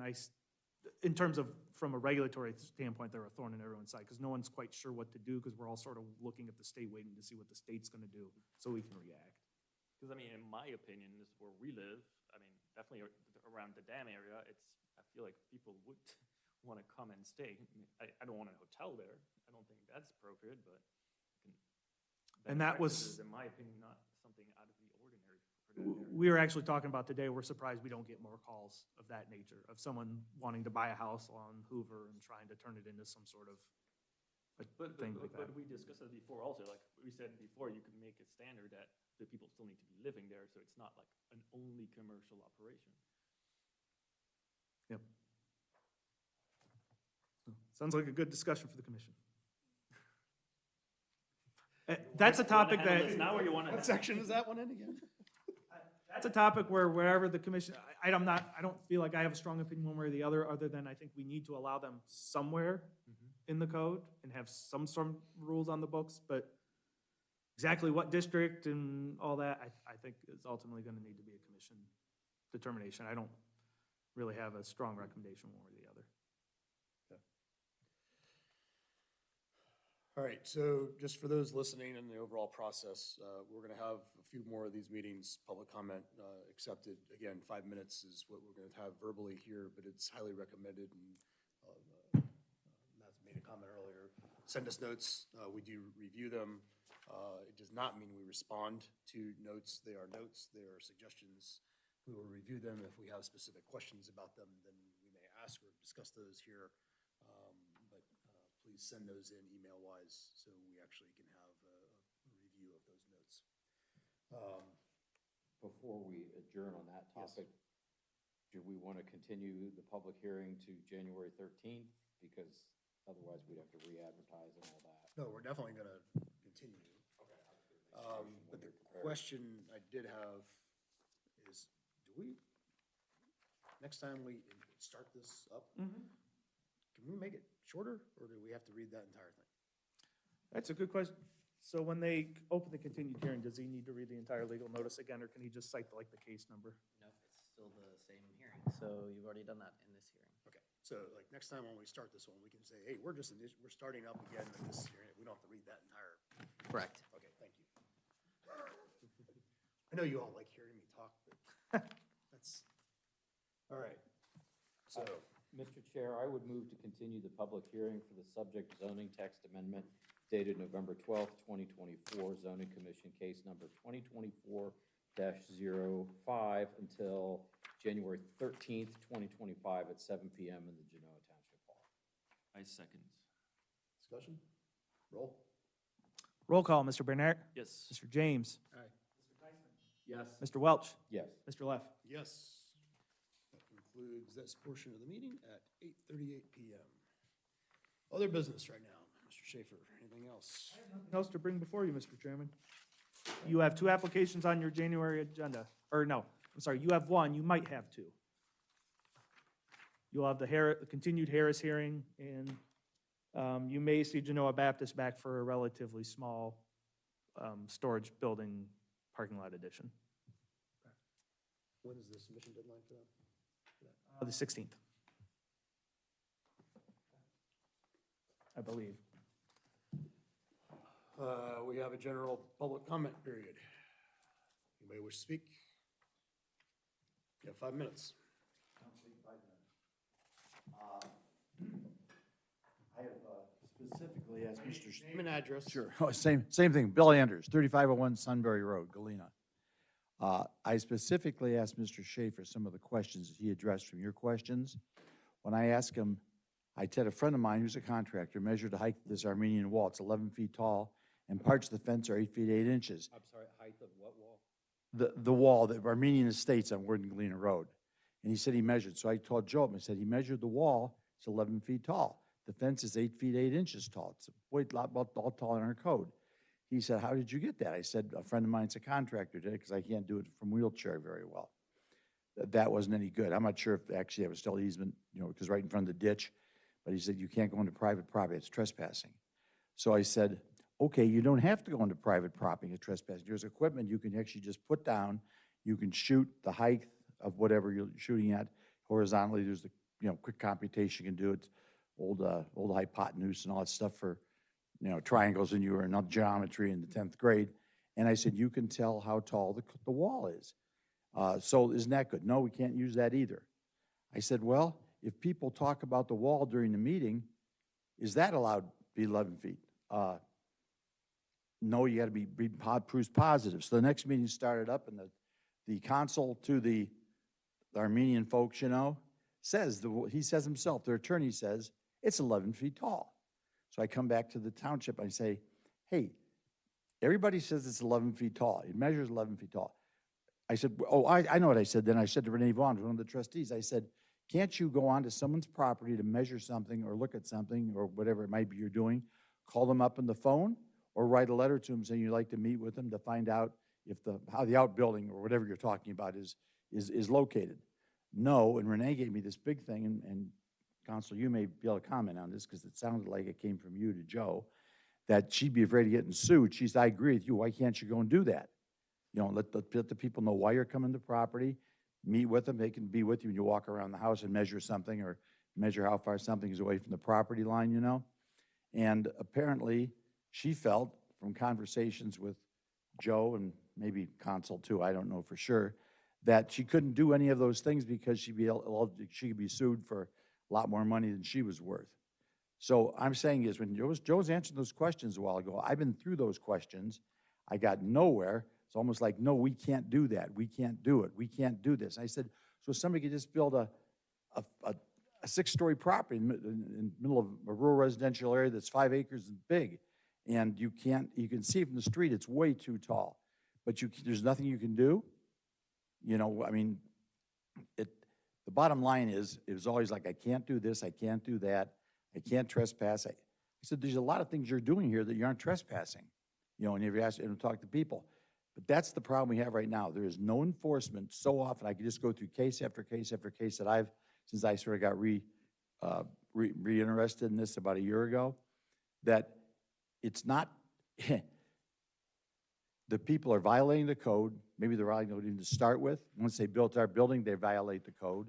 in terms of, from a regulatory standpoint, they're a thorn in everyone's side because no one's quite sure what to do because we're all sort of looking at the state, waiting to see what the state's gonna do so we can react. Because I mean, in my opinion, this is where we live. I mean, definitely around the dam area, I feel like people would want to come and stay. I don't want a hotel there. I don't think that's appropriate, but. And that was- breakfast is, in my opinion, not something out of the ordinary for that area. We were actually talking about today, we're surprised we don't get more calls of that nature, of someone wanting to buy a house on Hoover and trying to turn it into some sort of thing like that. But we discussed it before also, like we said before, you can make a standard that the people still need to be living there, so it's not like an only commercial operation. Yep. Sounds like a good discussion for the commission. That's a topic that, Now or you want to? What section is that one in again? that's a topic where wherever the commission, I don't feel like I have a strong opinion one way or the other than I think we need to allow them somewhere in the code and have some sort of rules on the books, but exactly what district and all that, I think is ultimately gonna need to be a commission determination. I don't really have a strong recommendation one way or the other. All right, so just for those listening in the overall process, we're gonna have a few more of these meetings, public comment accepted. Again, 5 minutes is what we're gonna have verbally here, but it's highly recommended, and Matt made a comment earlier. Send us notes, we do review them. It does not mean we respond to notes. They are notes, they are suggestions. We will review them. If we have specific questions about them, then we may ask or discuss those here. But please send those in email-wise so we actually can have a review of those notes. Before we adjourn on that Yes. topic, do we want to continue the public hearing to January 13th? Because otherwise we'd have to re-advertise and all that. No, we're definitely gonna continue. But the question I did have is, do we, next time we start this up, can we make it shorter, or do we have to read that entire thing? That's a good question. So when they open the continued hearing, does he need to read the entire legal notice again, or can he just cite like the case number? Nope, it's still the same hearing, so you've already done that in this hearing. Okay, so like next time when we start this one, we can say, hey, we're starting up again in this hearing. We don't have to read that entire. Correct. Okay, thank you. I know you all like hearing me talk, but that's, all right. So, Mr. Chair, I would move to continue the public hearing for the subject zoning text amendment dated November 12th, 2024, zoning commission case number 2024-05 until January 13th, 2025 at 7 PM in the Genoa Township Hall. I second. discussion? Roll. Roll call, Mr. Bernard, Yes. Mr. James, Aye. Yes. Mr. Welch, Yes. Mr. Leff. Yes. That concludes this portion of the meeting at 8:38 PM. Other business right now. Mr. Schaefer, anything else? Nothing else to bring before you, Mr. Chairman. You have 2 applications on your January agenda, or no, I'm sorry, you have 1, you might have 2. You'll have the continued Harris hearing, and you may see Genoa Baptist back for a relatively small storage building parking lot addition, When is the submission deadline for that? the 16th. I believe. We have a general public comment period. Anybody wish to speak? You have 5 minutes. I have specifically asked Mr. Name and address. Sure. Oh, same thing. Bill Anders, 3501 Sunbury Road, Galena. I specifically asked Mr. Schaefer some of the questions that he addressed from your questions. When I asked him, I said a friend of mine who's a contractor measured the height of this Armenian wall. It's 11 feet tall, and parts of the fence are 8 feet 8 inches. I'm sorry, height of what wall? The wall, the Armenian Estates on Warden Galena Road. And he said he measured. So I told Joe, I said he measured the wall. It's 11 feet tall. The fence is 8 feet 8 inches tall. It's way lot all taller than our code. He said, how did you get that? I said, a friend of mine's a contractor did it because I can't do it from wheelchair very well. That wasn't any good. I'm not sure if actually it was still easement, because right in front of the ditch. But he said, you can't go into private property. It's trespassing. So I said, okay, you don't have to go into private property. It's trespassing. There's equipment you can actually just put down. You can shoot the height of whatever you're shooting at horizontally. There's the, quick computation you can do. It's old hypotenuse and all that stuff for, triangles, and you were in geometry in the 10th grade. And I said, you can tell how tall the wall is. So isn't that good? No, we can't use that either. I said, well, if people talk about the wall during the meeting, is that allowed to be 11 feet? No, you got to be proof positive. So the next meeting started up, and the consul to the Armenian folks, says, he says himself, their attorney says, it's 11 feet tall. So I come back to the township, and I say, hey, everybody says it's 11 feet tall. It measures 11 feet tall. I said, oh, I know what I said then. I said to Renee Vaughn, one of the trustees, I said, can't you go onto someone's property to measure something or look at something or whatever it might be you're doing, call them up on the phone, or write a letter to them saying you'd like to meet with them to find out if how the outbuilding or whatever you're talking about is located? No, and Renee gave me this big thing, and Council, you may be able to comment on this because it sounded like it came from you to Joe, that she'd be afraid of getting sued. She said, I agree with you. Why can't you go and do that? You know, let the people know why you're coming to property, meet with them. They can be with you when you walk around the house and measure something or measure how far something is away from the property line, you know? And apparently, she felt from conversations with Joe and maybe Consul too, I don't know for sure, that she couldn't do any of those things because she could be sued for a lot more money than she was worth. So I'm saying is when Joe's answering those questions a while ago, I've been through those questions. I got nowhere. It's almost like, no, we can't do that. We can't do it. We can't do this. I said, so somebody could just build a 6-story property in the middle of a rural residential area that's 5 acres and big. And you can see from the street, it's way too tall. But there's nothing you can do. You know, I mean, the bottom line is, it was always like, I can't do this, I can't do that, I can't trespass. I said, there's a lot of things you're doing here that you aren't trespassing. You know, and if you ask and talk to people. But that's the problem we have right now. There is no enforcement so often. I could just go through case after case after case that since I sort of got re-interested in this about a year ago, that it's not, the people are violating the code. Maybe they're violating the code even to start with. Once they built our building, they violate the code.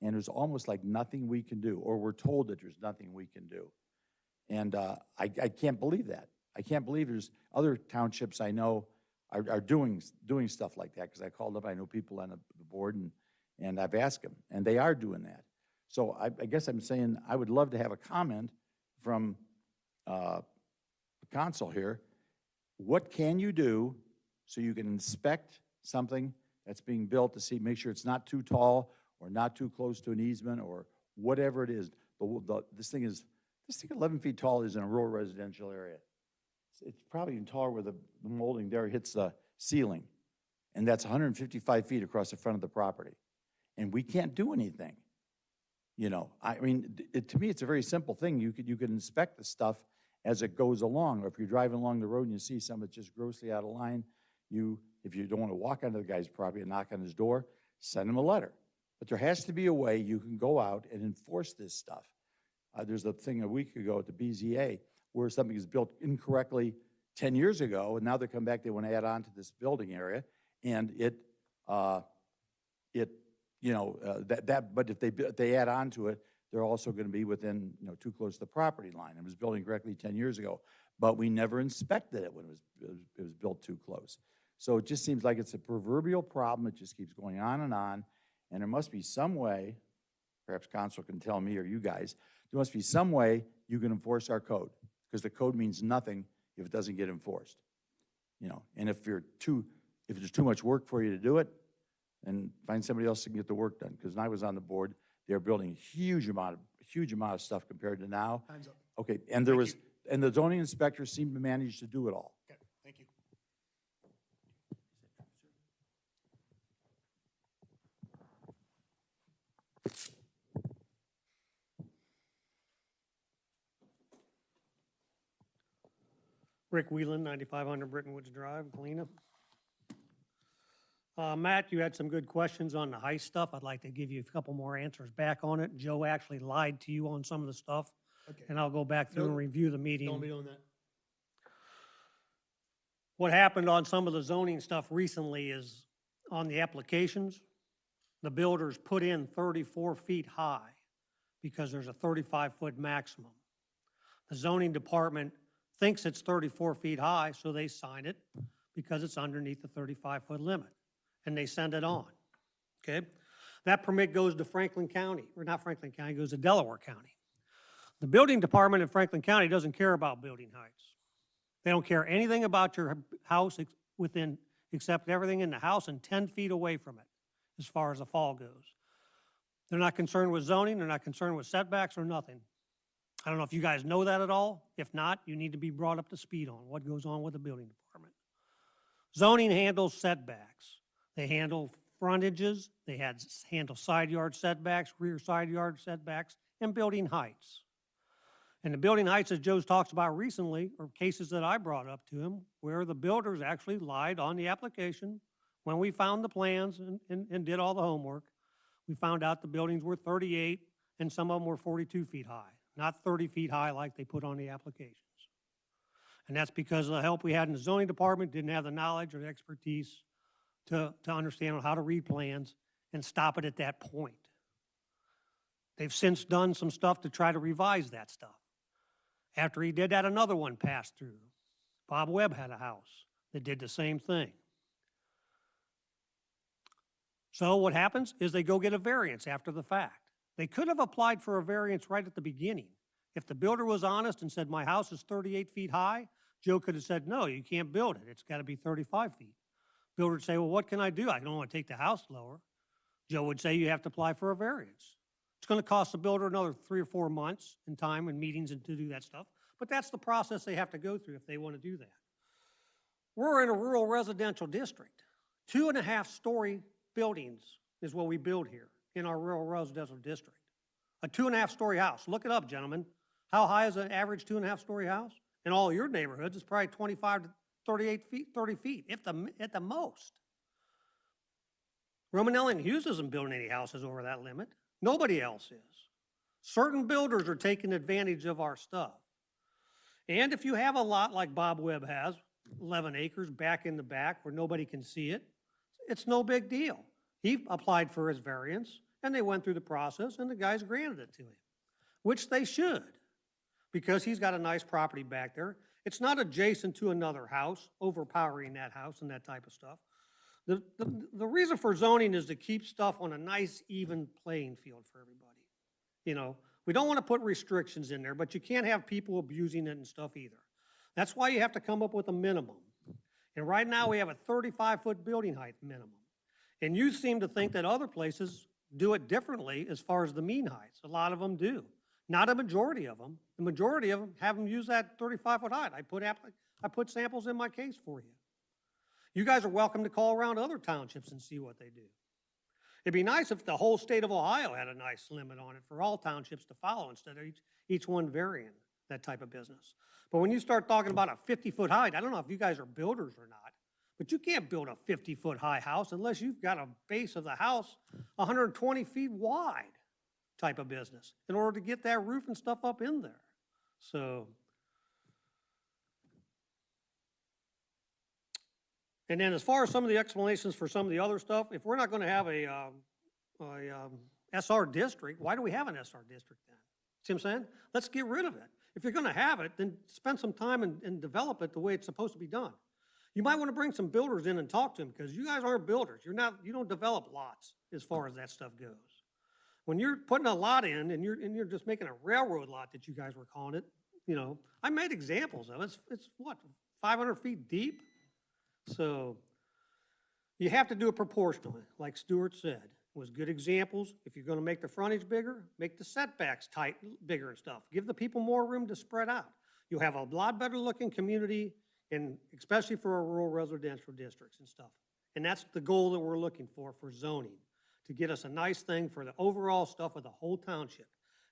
And there's almost like nothing we can do, or we're told that there's nothing we can do. And I can't believe that. I can't believe there's other townships I know are doing stuff like that, because I called up, I know people on the board, and I've asked them, and they are doing that. So I guess I'm saying I would love to have a comment from the consul here. What can you do so you can inspect something that's being built to make sure it's not too tall or not too close to an easement or whatever it is? This thing 11 feet tall is in a rural residential area. It's probably even taller where the molding there hits the ceiling. And that's 155 feet across the front of the property. And we can't do anything. You know, I mean, to me, it's a very simple thing. You could inspect the stuff as it goes along. Or if you're driving along the road and you see something that's just grossly out of line, if you don't want to walk onto the guy's property and knock on his door, send him a letter. But there has to be a way you can go out and enforce this stuff. There's a thing a week ago at the BZA where something is built incorrectly 10 years ago, and now they come back, they want to add on to this building area, and but if they add on to it, they're also going to be within, too close to the property line. It was building correctly 10 years ago, but we never inspected it when it was built too close. So it just seems like it's a proverbial problem. It just keeps going on, and there must be some way, perhaps Consul can tell me or you guys, there must be some way you can enforce our code, because the code means nothing if it doesn't get enforced. And if there's too much work for you to do it, then find somebody else that can get the work done. Because when I was on the board, they were building a huge amount of stuff compared to now. Time's up. Okay, and and the zoning inspector seemed to manage to do it all. Okay, thank you. Rick Whelan, 9500 Britton Woods Drive, Galena. Matt, you had some good questions on the height stuff. I'd like to give you a couple more answers back on it. Joe actually lied to you on some of the stuff, Okay. and I'll go back through and Nope. review the meeting. Don't be doing that. What happened on some of the zoning stuff recently is on the applications, the builders put in 34 feet high because there's a 35-foot maximum. The zoning department thinks it's 34 feet high, so they sign it because it's underneath the 35-foot limit, and they send it on, okay? That permit goes to Franklin County, or not Franklin County, it goes to Delaware County. The building department in Franklin County doesn't care about building heights. They don't care anything about your house except everything in the house and 10 feet away from it, as far as the fall goes. They're not concerned with zoning, they're not concerned with setbacks or nothing. I don't know if you guys know that at all. If not, you need to be brought up to speed on what goes on with the building department. Zoning handles setbacks. They handle frontages, they handle side yard setbacks, rear side yard setbacks, and building heights. And the building heights, as Joe's talked about recently, are cases that I brought up to him where the builders actually lied on the application. When we found the plans and did all the homework, we found out the buildings were 38 and some of them were 42 feet high, not 30 feet high like they put on the applications. And that's because of the help we had in the zoning department, didn't have the knowledge or the expertise to understand how to read plans and stop it at that point. They've since done some stuff to try to revise that stuff. After he did that, another one passed through. Bob Webb had a house that did the same thing. So what happens is they go get a variance after the fact. They could have applied for a variance right at the beginning. If the builder was honest and said, my house is 38 feet high, Joe could have said, no, you can't build it. It's got to be 35 feet. Builder would say, well, what can I do? I don't want to take the house lower. Joe would say, you have to apply for a variance. It's going to cost the builder another 3 or 4 months in time and meetings and to do that stuff. But that's the process they have to go through if they want to do that. We're in a rural residential district. 2.5-story buildings is what we build here in our rural residential district. A 2.5-story house. Look it up, gentlemen. How high is an average 2.5-story house? In all your neighborhoods, it's probably 25 to 38 feet, 30 feet, at the most. Romanelli and Hughes isn't building any houses over that limit. Nobody else is. Certain builders are taking advantage of our stuff. And if you have a lot like Bob Webb has, 11 acres back in the back where nobody can see it, it's no big deal. He applied for his variance, and they went through the process, and the guys granted it to him, which they should, because he's got a nice property back there. It's not adjacent to another house, overpowering that house and that type of stuff. The reason for zoning is to keep stuff on a nice, even playing field for everybody. You know, we don't want to put restrictions in there, but you can't have people abusing it and stuff either. That's why you have to come up with a minimum. And right now, we have a 35-foot building height minimum. And you seem to think that other places do it differently as far as the mean heights. A lot of them do. Not a majority of them. The majority of them have them use that 35-foot height. I put samples in my case for you. You guys are welcome to call around other townships and see what they do. It'd be nice if the whole state of Ohio had a nice limit on it for all townships to follow instead of each one varying that type of business. But when you start talking about a 50-foot height, I don't know if you guys are builders or not, but you can't build a 50-foot high house unless you've got a base of the house 120 feet wide type of business in order to get that roof and stuff up in there. So, and then as far as some of the explanations for some of the other stuff, if we're not going to have a SR district, why do we have an SR district then? See what I'm saying? Let's get rid of it. If you're going to have it, then spend some time and develop it the way it's supposed to be done. You might want to bring some builders in and talk to them because you guys aren't builders. You don't develop lots as far as that stuff goes. When you're putting a lot in and you're just making a railroad lot that you guys were calling it, you know, I made examples of it. It's what, 500 feet deep? So you have to do it proportionally, like Stuart said. It was good examples. If you're going to make the frontage bigger, make the setbacks tight, bigger and stuff. Give the people more room to spread out. You'll have a lot better looking community, and especially for our rural residential districts and stuff. And that's the goal that we're looking for zoning, to get us a nice thing for the overall stuff of the whole township,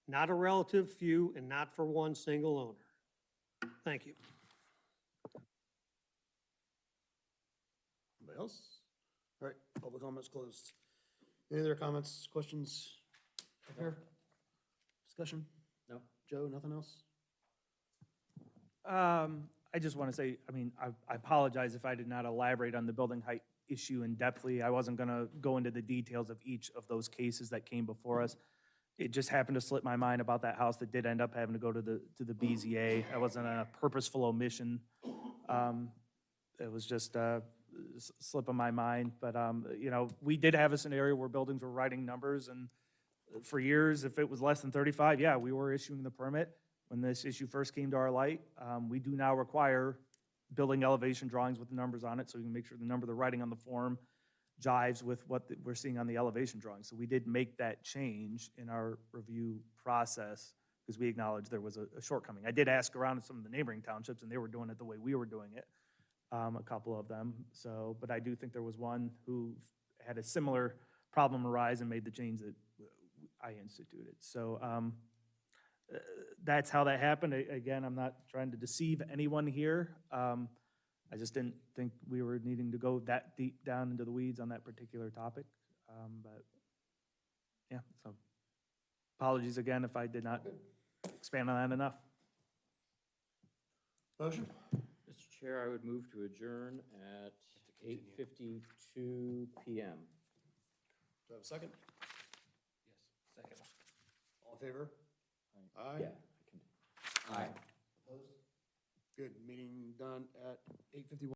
not a relative few and not for one single owner. Thank you. Anybody else? All right, public comments closed. Any other comments, questions? Here? Discussion? No. Joe, nothing else? I just want to say, I mean, I apologize if I did not elaborate on the building height issue in depthly. I wasn't going to go into the details of each of those cases that came before us. It just happened to slip my mind about that house that did end up having to go to the BZA. I wasn't a purposeful omission. It was just a slip of my mind. But, you know, we did have a scenario where buildings were writing numbers, and for years, if it was less than 35, yeah, we were issuing the permit. When this issue first came to our light, we do now require building elevation drawings with the numbers on it, so we can make sure the number they're writing on the form jives with what we're seeing on the elevation drawing. So we did make that change in our review process because we acknowledged there was a shortcoming. I did ask around in some of the neighboring townships, and they were doing it the way we were doing it, a couple of them. So, but I do think there was one who had a similar problem arise and made the change that I instituted. So that's how that happened. Again, I'm not trying to deceive anyone here. I just didn't think we were needing to go that deep down into the weeds on that particular topic. But yeah, so apologies again if I did not expand on that enough. Motion? Mr. Chair, I would move to adjourn at 8:52 PM. Do I have a second? Yes, second. All in favor? Aye. Yeah, I can. Aye. Opposed? Good, meeting done at 8:51.